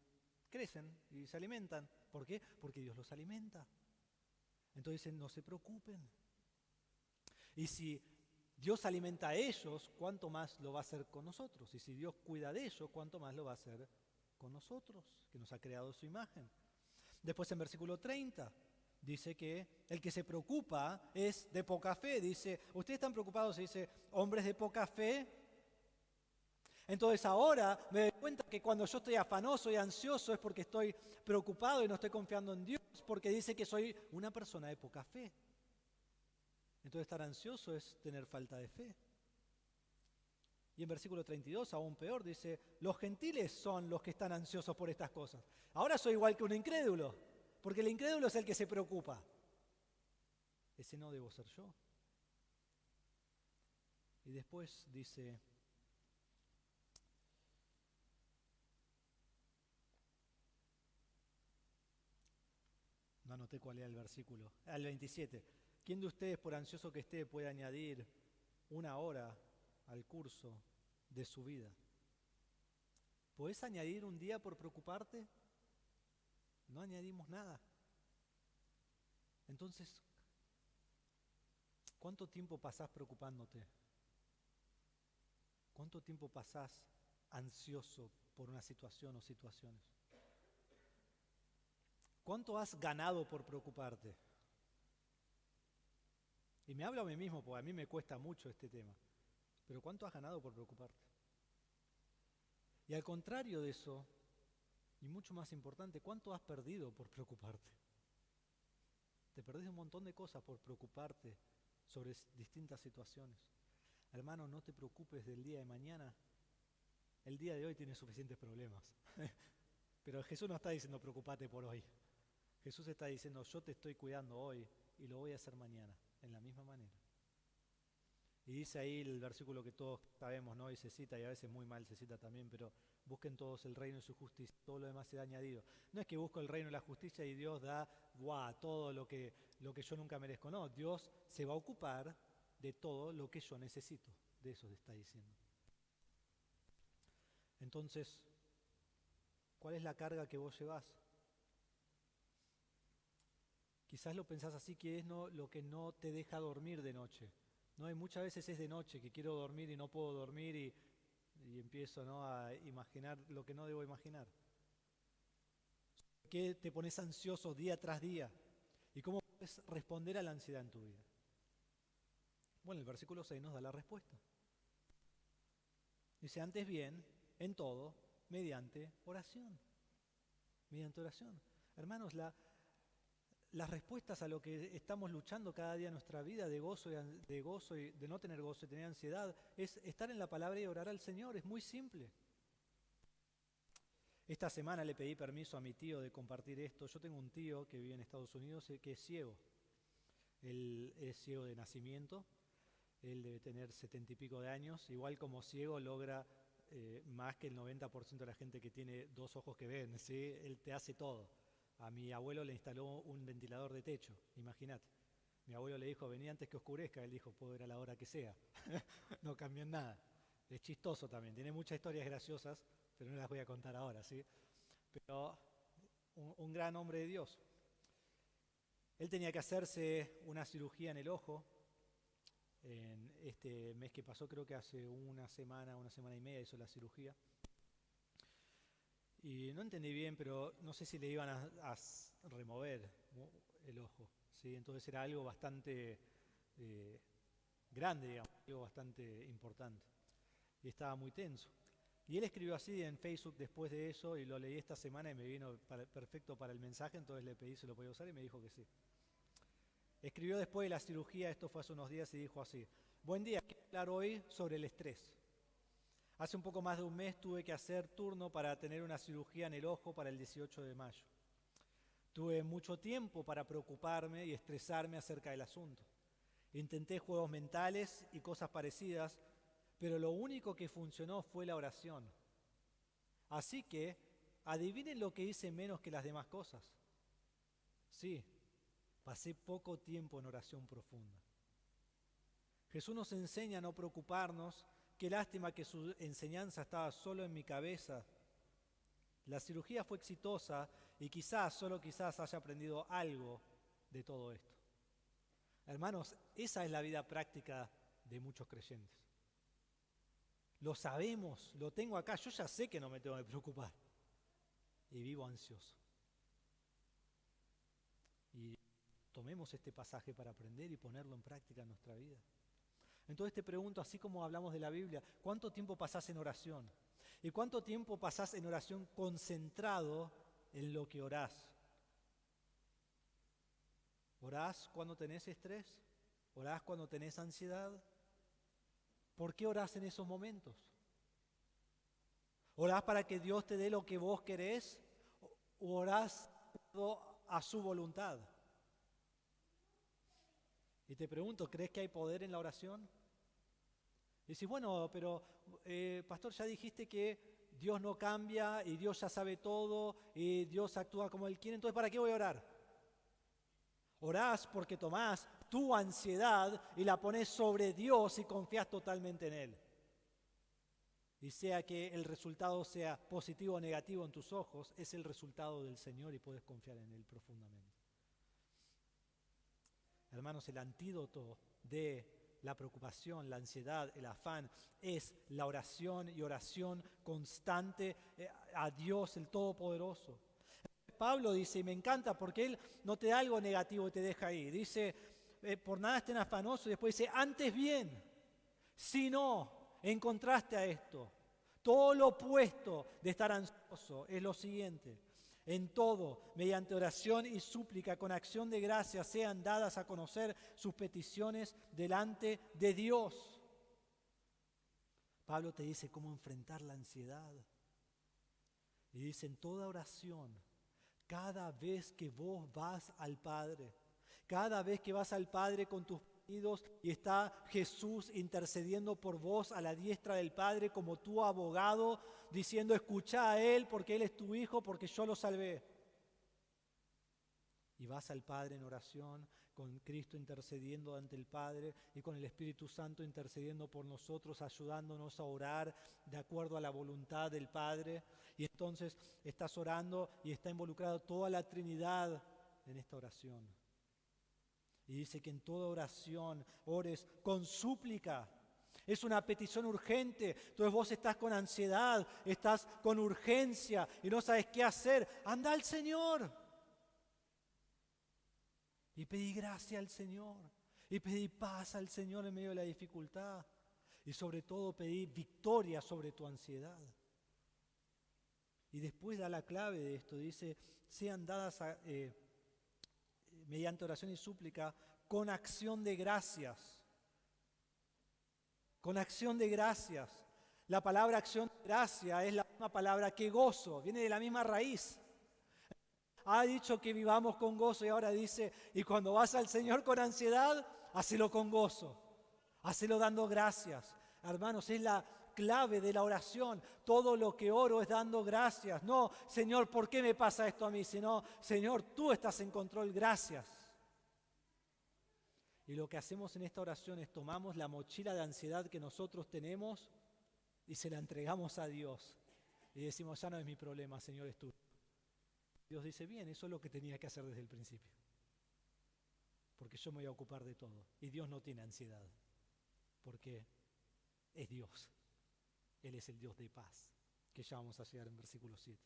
crecen y se alimentan. ¿Por qué? Porque Dios los alimenta. Entonces dicen, no se preocupen. Y si Dios alimenta a ellos, ¿cuánto más lo va a hacer con nosotros? Y si Dios cuida de ellos, ¿cuánto más lo va a hacer con nosotros, que nos ha creado su imagen? Después en versículo 30 dice que el que se preocupa es de poca fe. Dice, ustedes están preocupados, dice, hombres de poca fe. Entonces ahora me doy cuenta que cuando yo estoy afanoso y ansioso es porque estoy preocupado y no estoy confiando en Dios, porque dice que soy una persona de poca fe. Entonces estar ansioso es tener falta de fe. Y en versículo 32, aún peor, dice, los gentiles son los que están ansiosos por estas cosas. Ahora soy igual que un incrédulo, porque el incrédulo es el que se preocupa. Ese no debo ser yo. Y después dice, no anoté cuál era el versículo, al 27. ¿Quién de ustedes, por ansioso que esté, puede añadir 1 hora al curso de su vida? ¿Podés añadir un día por preocuparte? No añadimos nada. Entonces, ¿cuánto tiempo pasás preocupándote? ¿Cuánto tiempo pasás ansioso por una situación o situaciones? ¿Cuánto has ganado por preocuparte? Y me hablo a mí mismo, porque a mí me cuesta mucho este tema. Pero ¿cuánto has ganado por preocuparte? Y al contrario de eso, y mucho más importante, ¿cuánto has perdido por preocuparte? Te perdés un montón de cosas por preocuparte sobre distintas situaciones. Hermano, no te preocupes del día de mañana. El día de hoy tiene suficientes problemas. Pero Jesús no está diciendo preocupate por hoy. Jesús está diciendo yo te estoy cuidando hoy y lo voy a hacer mañana, en la misma manera. Y dice ahí el versículo que todos sabemos, ¿no? Y se cita, y a veces muy mal se cita también, pero busquen todos el reino y su justicia, todo lo demás será añadido. No es que busco el reino y la justicia y Dios da, todo lo que yo nunca merezco. No, Dios se va a ocupar de todo lo que yo necesito. De eso está diciendo. Entonces, ¿cuál es la carga que vos llevás? Quizás lo pensás así, que es lo que no te deja dormir de noche. ¿no? Y muchas veces es de noche que quiero dormir y no puedo dormir y empiezo, ¿no?, a imaginar lo que no debo imaginar. ¿Por qué te pones ansioso día tras día? ¿Y cómo puedes responder a la ansiedad en tu vida? Bueno, el versículo 6 nos da la respuesta. Dice, antes bien, en todo, mediante oración. Mediante oración. Hermanos, las respuestas a lo que estamos luchando cada día en nuestra vida, de gozo y de no tener gozo y tener ansiedad, es estar en la palabra y orar al Señor. Es muy simple. Esta semana le pedí permiso a mi tío de compartir esto. Yo tengo un tío que vive en Estados Unidos que es ciego. Él es ciego de nacimiento. Él debe tener 70 y pico de años. Igual como ciego logra más que el 90% de la gente que tiene dos ojos que ven, ¿sí? Él te hace todo. A mi abuelo le instaló un ventilador de techo, imagínate. Mi abuelo le dijo, vení antes que oscurezca. Él dijo, puedo ir a la hora que sea. No cambió en nada. Es chistoso también, tiene muchas historias graciosas, pero no las voy a contar ahora, ¿sí? Pero un gran hombre de Dios. Él tenía que hacerse una cirugía en el ojo. En este mes que pasó, creo que hace una semana y media hizo la cirugía. Y no entendí bien, pero no sé si le iban a remover el ojo, ¿sí? Entonces era algo bastante grande, digamos, algo bastante importante. Y estaba muy tenso. Y él escribió así en Facebook después de eso, y lo leí esta semana y me vino perfecto para el mensaje, entonces le pedí si lo podía usar y me dijo que sí. Escribió después de la cirugía, esto fue hace unos días, y dijo así: buen día, quiero hablar hoy sobre el estrés. Hace un poco más de un mes tuve que hacer turno para tener una cirugía en el ojo para el 18 de mayo. Tuve mucho tiempo para preocuparme y estresarme acerca del asunto. Intenté juegos mentales y cosas parecidas, pero lo único que funcionó fue la oración. Así que, adivinen lo que hice menos que las demás cosas. Sí, pasé poco tiempo en oración profunda. Jesús nos enseña a no preocuparnos. Qué lástima que su enseñanza estaba solo en mi cabeza. La cirugía fue exitosa y quizás, solo quizás, haya aprendido algo de todo esto. Hermanos, esa es la vida práctica de muchos creyentes. Lo sabemos, lo tengo acá, yo ya sé que no me tengo que preocupar. Y vivo ansioso. Y tomemos este pasaje para aprender y ponerlo en práctica en nuestra vida. Entonces te pregunto, así como hablamos de la Biblia, ¿cuánto tiempo pasás en oración? ¿Y cuánto tiempo pasás en oración concentrado en lo que orás? ¿Orás cuando tenés estrés? ¿Orás cuando tenés ansiedad? ¿Por qué orás en esos momentos? ¿Orás para que Dios te dé lo que vos querés? ¿O orás a su voluntad? Y te pregunto, ¿crees que hay poder en la oración? Y decís, bueno, pero pastor, ya dijiste que Dios no cambia y Dios ya sabe todo y Dios actúa como Él quiere, entonces ¿para qué voy a orar? Orás porque tomás tu ansiedad y la pones sobre Dios y confías totalmente en Él. Y sea que el resultado sea positivo o negativo en tus ojos, es el resultado del Señor y puedes confiar en Él profundamente. Hermanos, el antídoto de la preocupación, la ansiedad, el afán, es la oración y oración constante a Dios, el Todopoderoso. Pablo dice, y me encanta porque él no te da algo negativo y te deja ahí. Dice, por nada estén afanosos, y después dice, antes bien, si no, en contraste a esto, todo lo opuesto de estar ansioso es lo siguiente: en todo, mediante oración y súplica, con acción de gracia, sean dadas a conocer sus peticiones delante de Dios. Pablo te dice cómo enfrentar la ansiedad. Y dice, en toda oración, cada vez que vos vas al Padre, cada vez que vas al Padre con tus pedidos y está Jesús intercediendo por vos a la diestra del Padre como tu abogado, diciendo, escuchá a Él porque Él es tu Hijo, porque yo lo salvé. Y vas al Padre en oración, con Cristo intercediendo ante el Padre y con el Espíritu Santo intercediendo por nosotros, ayudándonos a orar de acuerdo a la voluntad del Padre. Y entonces estás orando y está involucrada toda la Trinidad en esta oración. Y dice que en toda oración ores con súplica. Es una petición urgente. Entonces vos estás con ansiedad, estás con urgencia y no sabes qué hacer. Anda al Señor. Y pedí gracia al Señor. Y pedí paz al Señor en medio de la dificultad. Y sobre todo pedí victoria sobre tu ansiedad. Y después da la clave de esto. Dice, sean dadas mediante oración y súplica con acción de gracias. Con acción de gracias. La palabra acción de gracia es la misma palabra que gozo. Viene de la misma raíz. Ha dicho que vivamos con gozo y ahora dice, y cuando vas al Señor con ansiedad, hacelo con gozo. Hacelo dando gracias. Hermanos, es la clave de la oración. Todo lo que oro es dando gracias. No, Señor, ¿por qué me pasa esto a mí? Sino, Señor, tú estás en control, gracias. Y lo que hacemos en esta oración es tomamos la mochila de ansiedad que nosotros tenemos y se la entregamos a Dios. Y decimos, ya no es mi problema, Señor, es tuyo. Dios dice, bien, eso es lo que tenía que hacer desde el principio. Porque yo me voy a ocupar de todo. Y Dios no tiene ansiedad. Porque es Dios. Él es el Dios de paz. Que ya vamos a llegar en versículo 7.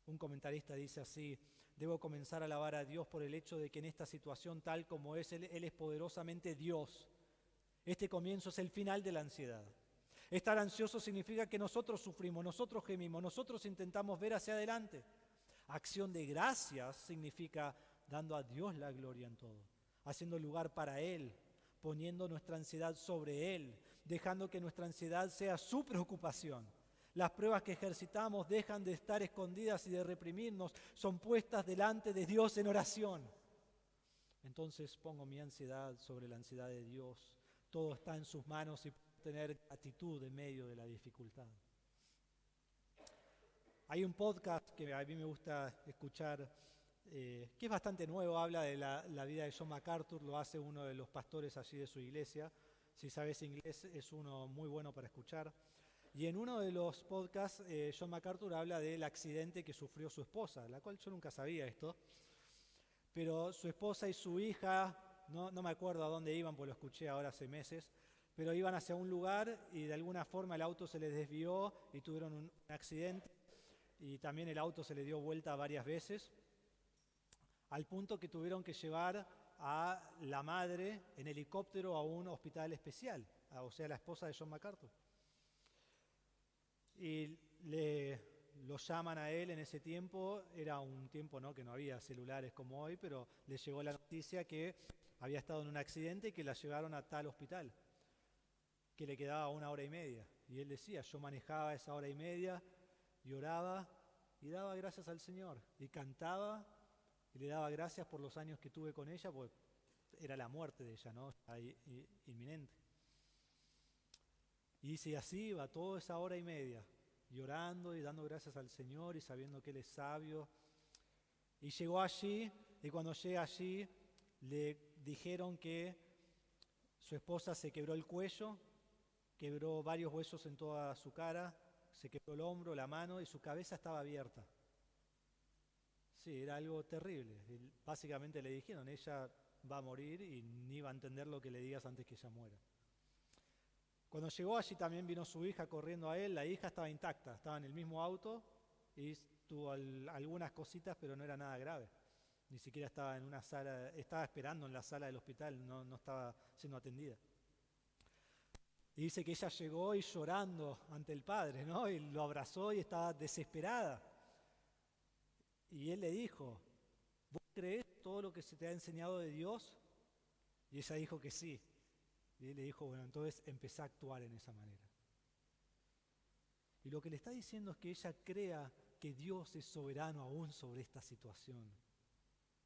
Un comentarista dice así, debo comenzar a alabar a Dios por el hecho de que en esta situación tal como es, Él es poderosamente Dios. Este comienzo es el final de la ansiedad. Estar ansioso significa que nosotros sufrimos, nosotros gemimos, nosotros intentamos ver hacia adelante. Acción de gracias significa dando a Dios la gloria en todo, haciendo lugar para Él, poniendo nuestra ansiedad sobre Él, dejando que nuestra ansiedad sea su preocupación. Las pruebas que ejercitamos dejan de estar escondidas y de reprimirnos, son puestas delante de Dios en oración. Entonces pongo mi ansiedad sobre la ansiedad de Dios. Todo está en sus manos y puedo tener gratitud en medio de la dificultad. Hay un podcast que a mí me gusta escuchar, que es bastante nuevo, habla de la vida de John MacArthur, lo hace uno de los pastores allí de su iglesia. Si sabes inglés es uno muy bueno para escuchar. Y en uno de los podcasts, John MacArthur habla del accidente que sufrió su esposa, la cual yo nunca sabía esto, pero su esposa y su hija, no me acuerdo a dónde iban, porque lo escuché ahora hace meses, pero iban hacia un lugar y de alguna forma el auto se les desvió y tuvieron un accidente. Y también el auto se le dio vuelta varias veces, al punto que tuvieron que llevar a la madre en helicóptero a un hospital especial, o sea, la esposa de John MacArthur. Y lo llaman a él en ese tiempo, era un tiempo que no había celulares como hoy, pero le llegó la noticia que había estado en un accidente y que la llevaron a tal hospital, que le quedaba 1 hora y media. Y él decía, yo manejaba esa 1 hora y media, y oraba y daba gracias al Señor y cantaba y le daba gracias por los años que tuve con ella, porque era la muerte de ella, ¿no? Inminente. Y dice, y así iba toda esa 1 hora y media, llorando y dando gracias al Señor y sabiendo que Él es sabio. Y llegó allí, y cuando llega allí le dijeron que su esposa se quebró el cuello, quebró varios huesos en toda su cara, se quebró el hombro, la mano y su cabeza estaba abierta. Sí, era algo terrible. Y básicamente le dijeron, ella va a morir y ni va a entender lo que le digas antes que ella muera. Cuando llegó allí también vino su hija corriendo a él, la hija estaba intacta, estaba en el mismo auto y tuvo algunas cositas, pero no era nada grave. Ni siquiera estaba en una sala, estaba esperando en la sala del hospital, no estaba siendo atendida. Y dice que ella llegó y llorando ante el padre, ¿no? Y lo abrazó y estaba desesperada. Y él le dijo, ¿vos creés todo lo que se te ha enseñado de Dios? Y ella dijo que sí. Y él le dijo, bueno, entonces empezá a actuar en esa manera. Y lo que le está diciendo es que ella crea que Dios es soberano aún sobre esta situación,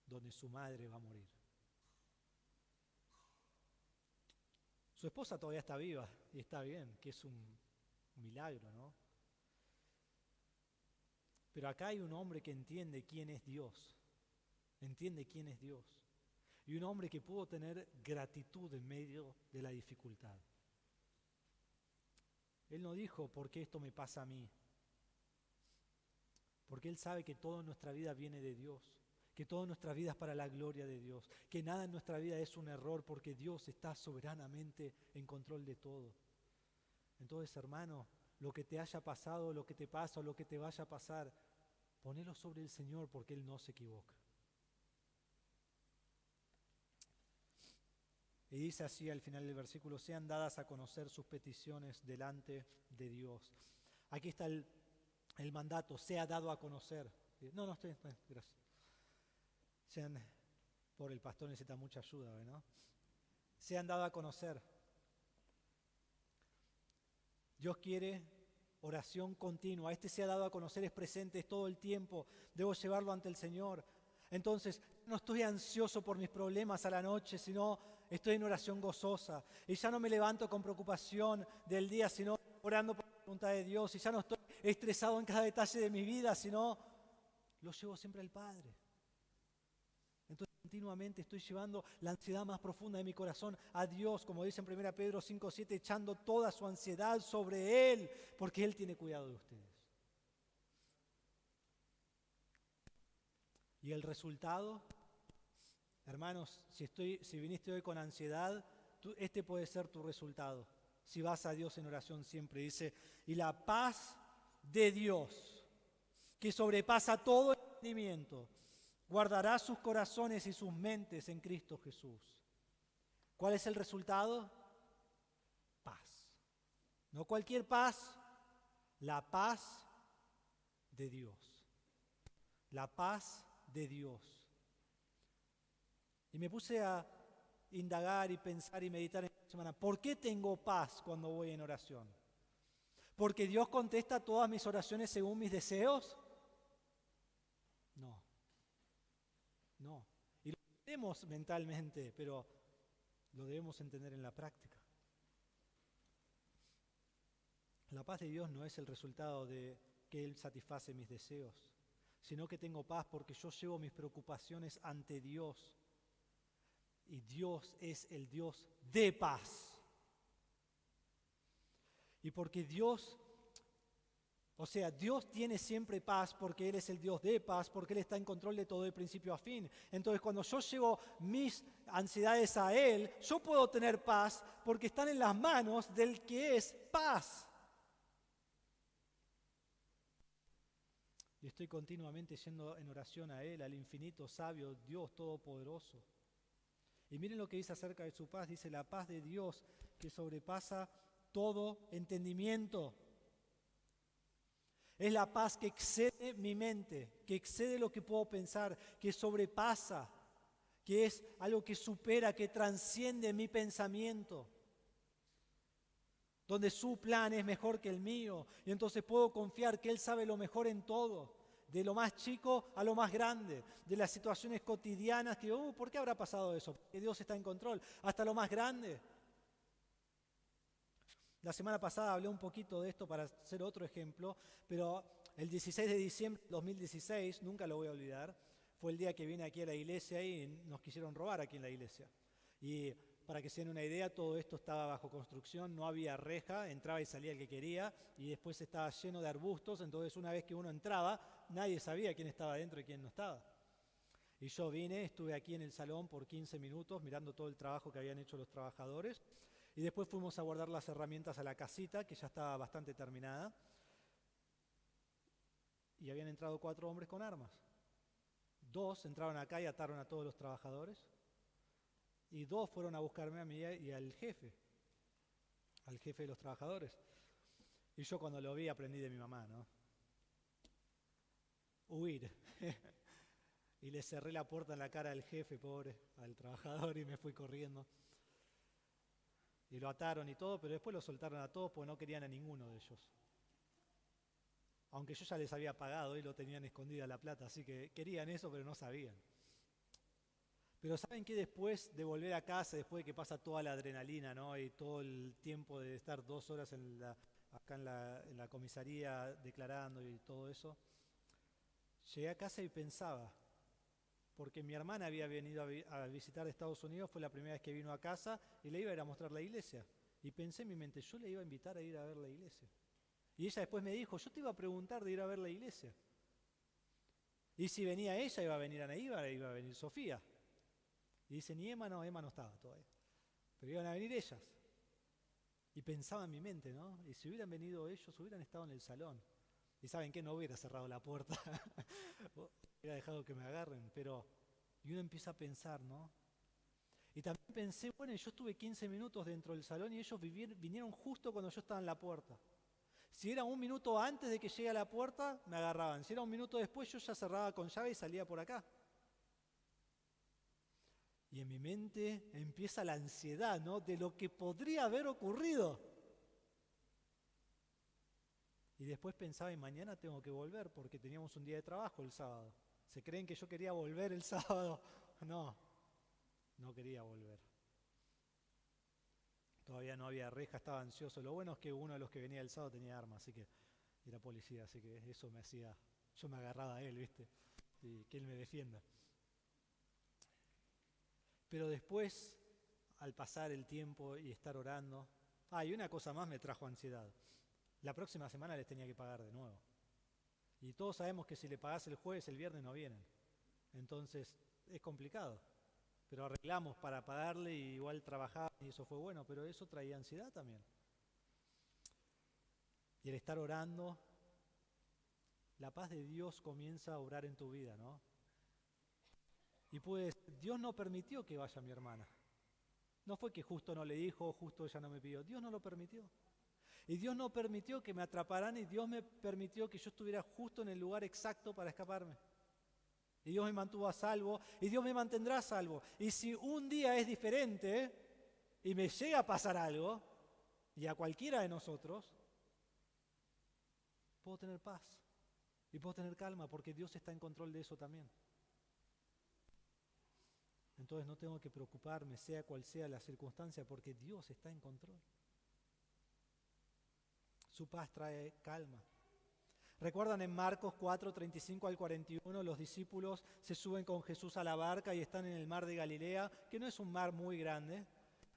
donde su madre va a morir. Su esposa todavía está viva y está bien, que es un milagro, ¿no? Pero acá hay un hombre que entiende quién es Dios, entiende quién es Dios. Y un hombre que pudo tener gratitud en medio de la dificultad. Él no dijo, ¿por qué esto me pasa a mí? Porque él sabe que toda nuestra vida viene de Dios. que toda nuestra vida es para la gloria de Dios, que nada en nuestra vida es un error porque Dios está soberanamente en control de todo. Entonces, hermano, lo que te haya pasado, lo que te pasa o lo que te vaya a pasar, ponelo sobre el Señor porque Él no se equivoca. Y dice así al final del versículo: sean dadas a conocer sus peticiones delante de Dios. Aquí está el mandato: sea dado a conocer. No, estoy, gracias. Por el pastor necesita mucha ayuda, ¿no? Sean dado a conocer. Dios quiere oración continua. Este se ha dado a conocer, es presente, es todo el tiempo. Debo llevarlo ante el Señor. Entonces, no estoy ansioso por mis problemas a la noche, sino estoy en oración gozosa. Y ya no me levanto con preocupación del día, sino orando por la voluntad de Dios. Y ya no estoy estresado en cada detalle de mi vida, sino lo llevo siempre al Padre. Entonces, continuamente estoy llevando la ansiedad más profunda de mi corazón a Dios, como dice en 1 Pedro 5:7, echando toda su ansiedad sobre Él, porque Él tiene cuidado de ustedes. Y el resultado, hermanos, si viniste hoy con ansiedad, este puede ser tu resultado. Si vas a Dios en oración siempre, dice: y la paz de Dios, que sobrepasa todo entendimiento, guardará sus corazones y sus mentes en Cristo Jesús. ¿Cuál es el resultado? Paz. No cualquier paz, la paz de Dios. La paz de Dios. Y me puse a indagar y pensar y meditar en esta semana: ¿por qué tengo paz cuando voy en oración? ¿Porque Dios contesta todas mis oraciones según mis deseos? No. Y lo entendemos mentalmente, pero lo debemos entender en la práctica. La paz de Dios no es el resultado de que Él satisface mis deseos, sino que tengo paz porque yo llevo mis preocupaciones ante Dios. Y Dios es el Dios de paz. Y porque Dios tiene siempre paz porque Él es el Dios de paz, porque Él está en control de todo de principio a fin. Entonces, cuando yo llevo mis ansiedades a Él, yo puedo tener paz porque están en las manos del que es paz. Y estoy continuamente yendo en oración a Él, al infinito, sabio, Dios todopoderoso. Y miren lo que dice acerca de su paz. Dice: la paz de Dios que sobrepasa todo entendimiento. Es la paz que excede mi mente, que excede lo que puedo pensar, que sobrepasa, que es algo que supera, que trasciende mi pensamiento. Donde su plan es mejor que el mío. Y entonces puedo confiar que Él sabe lo mejor en todo. De lo más chico a lo más grande. De las situaciones cotidianas que, ¿por qué habrá pasado eso? Porque Dios está en control. Hasta lo más grande. La semana pasada hablé un poquito de esto para hacer otro ejemplo, pero el 16 de diciembre de 2016, nunca lo voy a olvidar, fue el día que vine aquí a la iglesia y nos quisieron robar aquí en la iglesia. Y para que se den una idea, todo esto estaba bajo construcción, no había reja, entraba y salía el que quería, y después estaba lleno de arbustos, entonces una vez que uno entraba, nadie sabía quién estaba dentro y quién no estaba. Y yo vine, estuve aquí en el salón por 15 minutos mirando todo el trabajo que habían hecho los trabajadores, y después fuimos a guardar las herramientas a la casita, que ya estaba bastante terminada, y habían entrado 4 hombres con armas. 2 entraron acá y ataron a todos los trabajadores, y 2 fueron a buscarme a mí y al jefe de los trabajadores. Y yo cuando lo vi aprendí de mi mamá, ¿no? Huir. Y le cerré la puerta en la cara al jefe, pobre, al trabajador, y me fui corriendo. Y lo ataron y todo, pero después lo soltaron a todos porque no querían a ninguno de ellos. Aunque yo ya les había pagado y lo tenían escondida la plata, así que querían eso, pero no sabían. Pero ¿saben qué? Después de volver a casa, después de que pasa toda la adrenalina, ¿no? Y todo el tiempo de estar 2 horas acá en la comisaría declarando y todo eso, llegué a casa y pensaba, porque mi hermana había venido a visitar Estados Unidos, fue la primera vez que vino a casa y le iba a ir a mostrar la iglesia. Y pensé en mi mente, yo le iba a invitar a ir a ver la iglesia. Y ella después me dijo, yo te iba a preguntar de ir a ver la iglesia. Y si venía ella, iba a venir Anaíba, iba a venir Sofía. Y dicen, y Emma no estaba todavía. Pero iban a venir ellas. Y pensaba en mi mente, ¿no? Y si hubieran venido ellos, hubieran estado en el salón. Y ¿saben qué? No hubiera cerrado la puerta. Hubiera dejado que me agarren. Y uno empieza a pensar, ¿no? Y también pensé, bueno, yo estuve 15 minutos dentro del salón y ellos vinieron justo cuando yo estaba en la puerta. Si era un minuto antes de que llegue a la puerta, me agarraban. Si era un minuto después, yo ya cerraba con llave y salía por acá. Y en mi mente empieza la ansiedad, ¿no? De lo que podría haber ocurrido. Y después pensaba, y mañana tengo que volver porque teníamos un día de trabajo el sábado. ¿Se creen que yo quería volver el sábado? No quería volver. Todavía no había reja, estaba ansioso. Lo bueno es que uno de los que venía el sábado tenía arma, así que era policía, así que eso me hacía, yo me agarraba a él, ¿viste? Y que él me defienda. Pero después, al pasar el tiempo y estar orando, y una cosa más me trajo ansiedad. La próxima semana les tenía que pagar de nuevo. Y todos sabemos que si le pagás el jueves, el viernes no vienen. Entonces, es complicado. Pero arreglamos para pagarle y igual trabajar y eso fue bueno, pero eso traía ansiedad también. Y el estar orando, la paz de Dios comienza a obrar en tu vida, ¿no? Y pues Dios no permitió que vaya mi hermana. No fue que justo no le dijo, justo ella no me pidió. Dios no lo permitió. Y Dios no permitió que me atraparan y Dios me permitió que yo estuviera justo en el lugar exacto para escaparme. Y Dios me mantuvo a salvo y Dios me mantendrá a salvo. Y si un día es diferente y me llega a pasar algo, y a cualquiera de nosotros, puedo tener paz y puedo tener calma porque Dios está en control de eso también. Entonces no tengo que preocuparme, sea cual sea la circunstancia, porque Dios está en control. Su paz trae calma. ¿Recuerdan en Marcos 4, 35 al 41, los discípulos se suben con Jesús a la barca y están en el mar de Galilea, que no es un mar muy grande,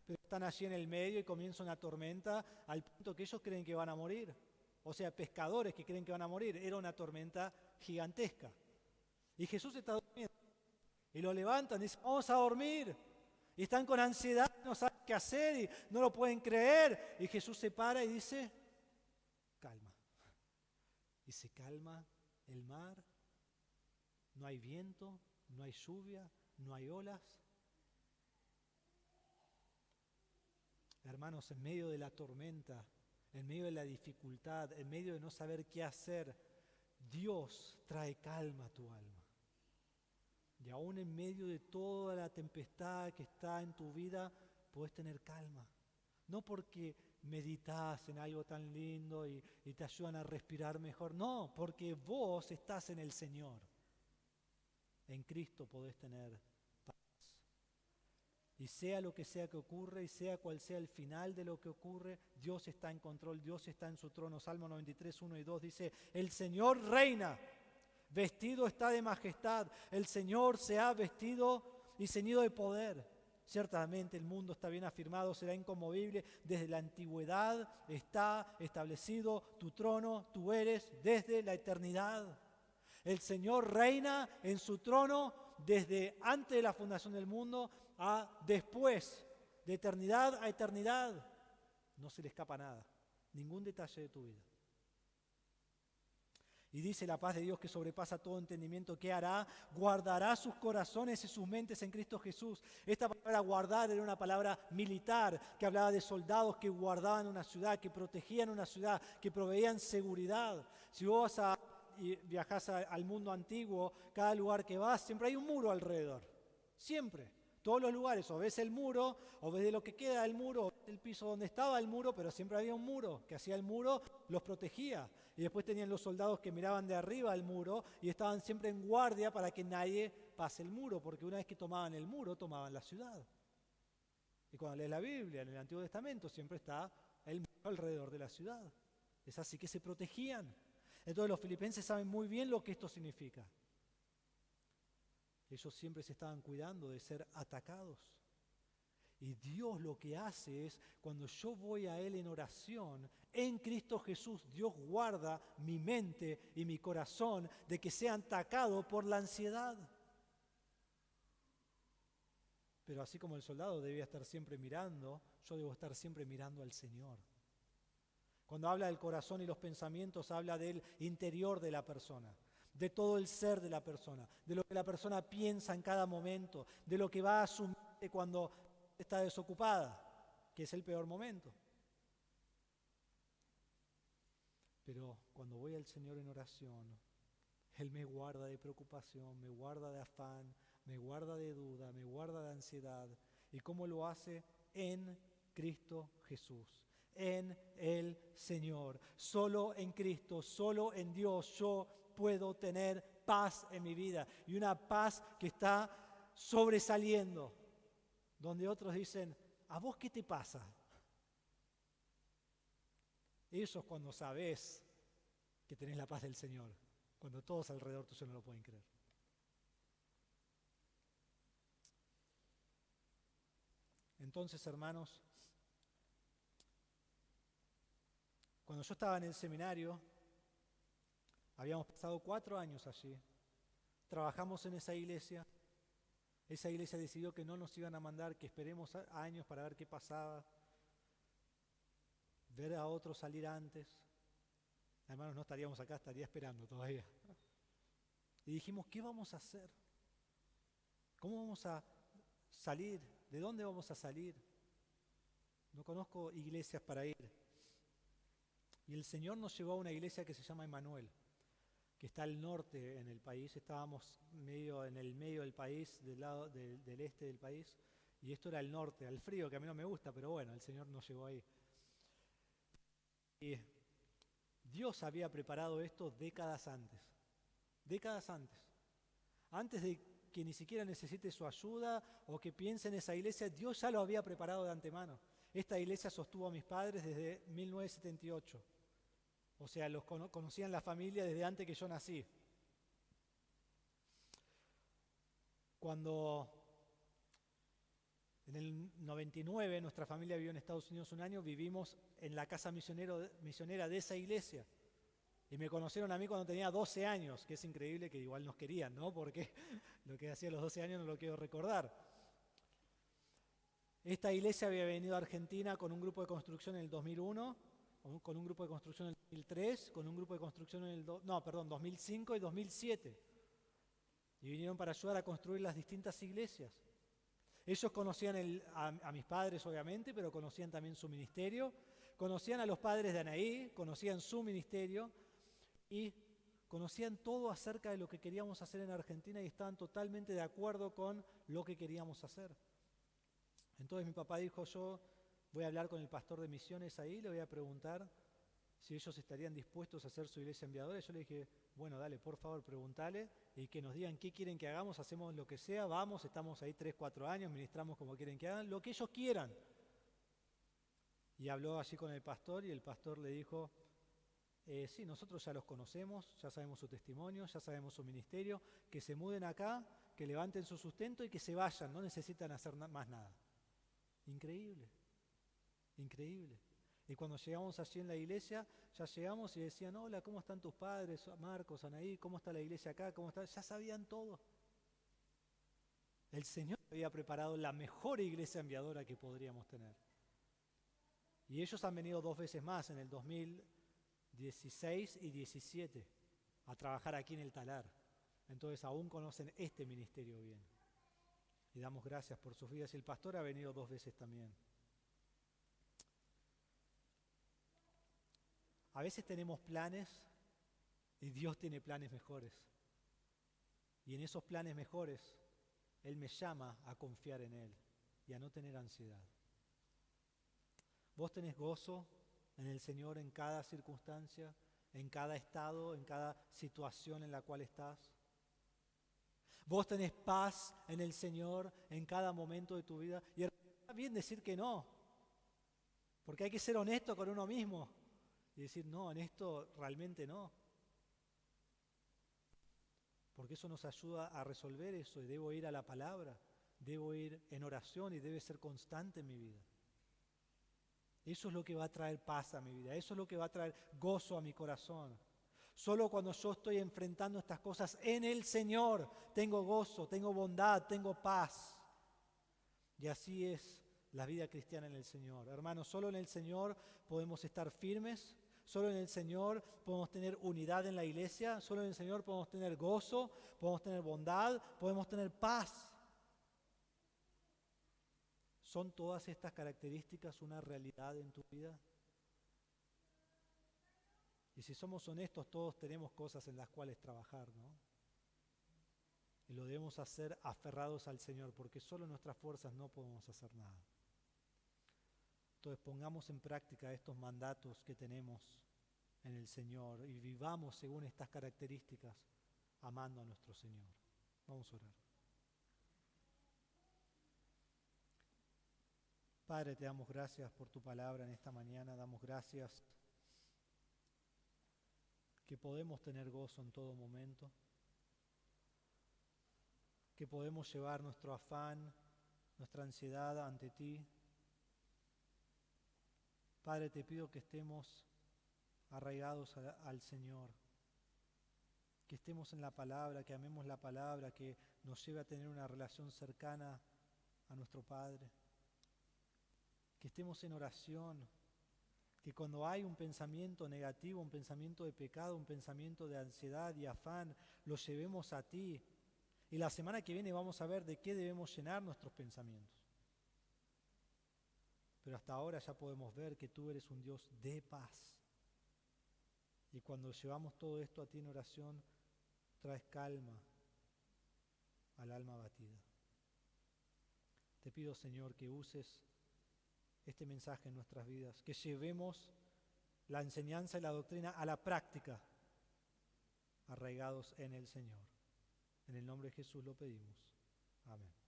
pero están allí en el medio y comienza una tormenta al punto que ellos creen que van a morir. O sea, pescadores que creen que van a morir. Era una tormenta gigantesca. Y Jesús está durmiendo. Y lo levantan y dicen, vamos a dormir. Y están con ansiedad, no saben qué hacer y no lo pueden creer. Y Jesús se para y dice, calma. Y se calma el mar. No hay viento, no hay lluvia, no hay olas. Hermanos, en medio de la tormenta, en medio de la dificultad, en medio de no saber qué hacer, Dios trae calma a tu alma. Y aún en medio de toda la tempestad que está en tu vida, puedes tener calma. No porque meditas en algo tan lindo y te ayudan a respirar mejor. No, porque vos estás en el Señor. En Cristo podés tener paz. Y sea lo que sea que ocurre y sea cual sea el final de lo que ocurre, Dios está en control, Dios está en su trono. Salmo 93, 1 y 2 dice, el Señor reina. Vestido está de majestad, el Señor se ha vestido y ceñido de poder. Ciertamente el mundo está bien afirmado, será inconmovible. Desde la antigüedad está establecido tu trono, tú eres desde la eternidad. El Señor reina en su trono desde antes de la fundación del mundo a después, de eternidad a eternidad. No se le escapa nada, ningún detalle de tu vida. Y dice la paz de Dios que sobrepasa todo entendimiento, ¿qué hará? Guardará sus corazones y sus mentes en Cristo Jesús. Esta palabra guardar era una palabra militar que hablaba de soldados que guardaban una ciudad, que protegían una ciudad, que proveían seguridad. Si vos viajás al mundo antiguo, cada lugar que vas, siempre hay un muro alrededor. Siempre. Todos los lugares, o ves el muro, o ves de lo que queda del muro, o ves el piso donde estaba el muro, pero siempre había un muro, que hacía el muro, los protegía. Y después tenían los soldados que miraban de arriba al muro y estaban siempre en guardia para que nadie pase el muro, porque una vez que tomaban el muro, tomaban la ciudad. Y cuando lees la Biblia, en el Antiguo Testamento, siempre está el muro alrededor de la ciudad. Es así que se protegían. Entonces los filipenses saben muy bien lo que esto significa. Ellos siempre se estaban cuidando de ser atacados. Y Dios lo que hace es, cuando yo voy a Él en oración, en Cristo Jesús, Dios guarda mi mente y mi corazón de que sean atacados por la ansiedad. Pero así como el soldado debía estar siempre mirando, yo debo estar siempre mirando al Señor. Cuando habla del corazón y los pensamientos, habla del interior de la persona, de todo el ser de la persona, de lo que la persona piensa en cada momento, de lo que va a su mente cuando está desocupada, que es el peor momento. Pero cuando voy al Señor en oración, Él me guarda de preocupación, me guarda de afán, me guarda de duda, me guarda de ansiedad. ¿Y cómo lo hace? En Cristo Jesús, en el Señor. Solo en Cristo, solo en Dios yo puedo tener paz en mi vida. Y una paz que está sobresaliendo. Donde otros dicen, ¿a vos qué te pasa? Eso es cuando sabes que tenés la paz del Señor. Cuando todos alrededor tuyo no lo pueden creer. Entonces, hermanos, cuando yo estaba en el seminario, habíamos pasado 4 años allí, trabajamos en esa iglesia decidió que no nos iban a mandar, que esperemos años para ver qué pasaba, ver a otros salir antes. Hermanos, no estaríamos acá, estaría esperando todavía. Y dijimos, ¿qué vamos a hacer? ¿Cómo vamos a salir? ¿De dónde vamos a salir? No conozco iglesias para ir. Y el Señor nos llevó a una iglesia que se llama Emmanuel, que está al norte en el país. Estábamos en el medio del país, del lado del este del país, y esto era el norte, al frío, que a mí no me gusta, pero bueno, el Señor nos llevó ahí. Y Dios había preparado esto décadas antes. Antes de que ni siquiera necesite su ayuda o que piense en esa iglesia, Dios ya lo había preparado de antemano. Esta iglesia sostuvo a mis padres desde 1978. O sea, los conocían la familia desde antes que yo nací. Cuando en el 99 nuestra familia vivió en Estados Unidos un año, vivimos en la casa misionera de esa iglesia. Y me conocieron a mí cuando tenía 12 años, que es increíble que igual nos querían, ¿no? Porque lo que hacía a los 12 años no lo quiero recordar. Esta iglesia había venido a Argentina con un grupo de construcción en el 2001, con un grupo de construcción en el 2003, con un grupo de construcción en el 2005 y 2007. Y vinieron para ayudar a construir las distintas iglesias. Ellos conocían a mis padres, obviamente, pero conocían también su ministerio, conocían a los padres de Anaí, conocían su ministerio y conocían todo acerca de lo que queríamos hacer en Argentina y estaban totalmente de acuerdo con lo que queríamos hacer. Entonces mi papá dijo, yo voy a hablar con el pastor de misiones ahí, le voy a preguntar si ellos estarían dispuestos a hacer su iglesia enviadora. Y yo le dije, bueno, dale, por favor, preguntale y que nos digan qué quieren que hagamos, hacemos lo que sea, vamos, estamos ahí 3, 4 años, ministramos como quieren que hagan, lo que ellos quieran. Y habló allí con el pastor y el pastor le dijo, sí, nosotros ya los conocemos, ya sabemos su testimonio, ya sabemos su ministerio, que se muden acá, que levanten su sustento y que se vayan, no necesitan hacer más nada. Increíble, increíble. Y cuando llegamos allí en la iglesia, ya llegamos y decían, hola, ¿cómo están tus padres, Marcos, Anaí? ¿Cómo está la iglesia acá? ¿Cómo está? Ya sabían todo. El Señor había preparado la mejor iglesia enviadora que podríamos tener. Y ellos han venido 2 veces más, en el 2016 y 17, a trabajar aquí en el Talar. Entonces aún conocen este ministerio bien. Y damos gracias por sus vidas. Y el pastor ha venido 2 veces también. A veces tenemos planes y Dios tiene planes mejores. Y en esos planes mejores, Él me llama a confiar en Él y a no tener ansiedad. Vos tenés gozo en el Señor en cada circunstancia, en cada estado, en cada situación en la cual estás. Vos tenés paz en el Señor en cada momento de tu vida. Y está bien decir que no, porque hay que ser honesto con uno mismo y decir, no, en esto realmente no. Porque eso nos ayuda a resolver eso y debo ir a la palabra. debo ir en oración y debe ser constante en mi vida. Eso es lo que va a traer paz a mi vida, eso es lo que va a traer gozo a mi corazón. Solo cuando yo estoy enfrentando estas cosas en el Señor, tengo gozo, tengo bondad, tengo paz. Y así es la vida cristiana en el Señor. Hermanos, solo en el Señor podemos estar firmes, solo en el Señor podemos tener unidad en la iglesia, solo en el Señor podemos tener gozo, podemos tener bondad, podemos tener paz. ¿Son todas estas características una realidad en tu vida? Y si somos honestos, todos tenemos cosas en las cuales trabajar, ¿no? Y lo debemos hacer aferrados al Señor, porque solo en nuestras fuerzas no podemos hacer nada. Entonces pongamos en práctica estos mandatos que tenemos en el Señor y vivamos según estas características, amando a nuestro Señor. Vamos a orar. Padre, te damos gracias por tu palabra en esta mañana, damos gracias que podemos tener gozo en todo momento, que podemos llevar nuestro afán, nuestra ansiedad ante ti. Padre, te pido que estemos arraigados al Señor, que estemos en la palabra, que amemos la palabra, que nos lleve a tener una relación cercana a nuestro Padre, que estemos en oración, que cuando hay un pensamiento negativo, un pensamiento de pecado, un pensamiento de ansiedad y afán, lo llevemos a ti. Y la semana que viene vamos a ver de qué debemos llenar nuestros pensamientos. Pero hasta ahora ya podemos ver que tú eres un Dios de paz. Y cuando llevamos todo esto a ti en oración, traes calma al alma abatida. Te pido, Señor, que uses este mensaje en nuestras vidas, que llevemos la enseñanza y la doctrina a la práctica, arraigados en el Señor. En el nombre de Jesús lo pedimos. Amén.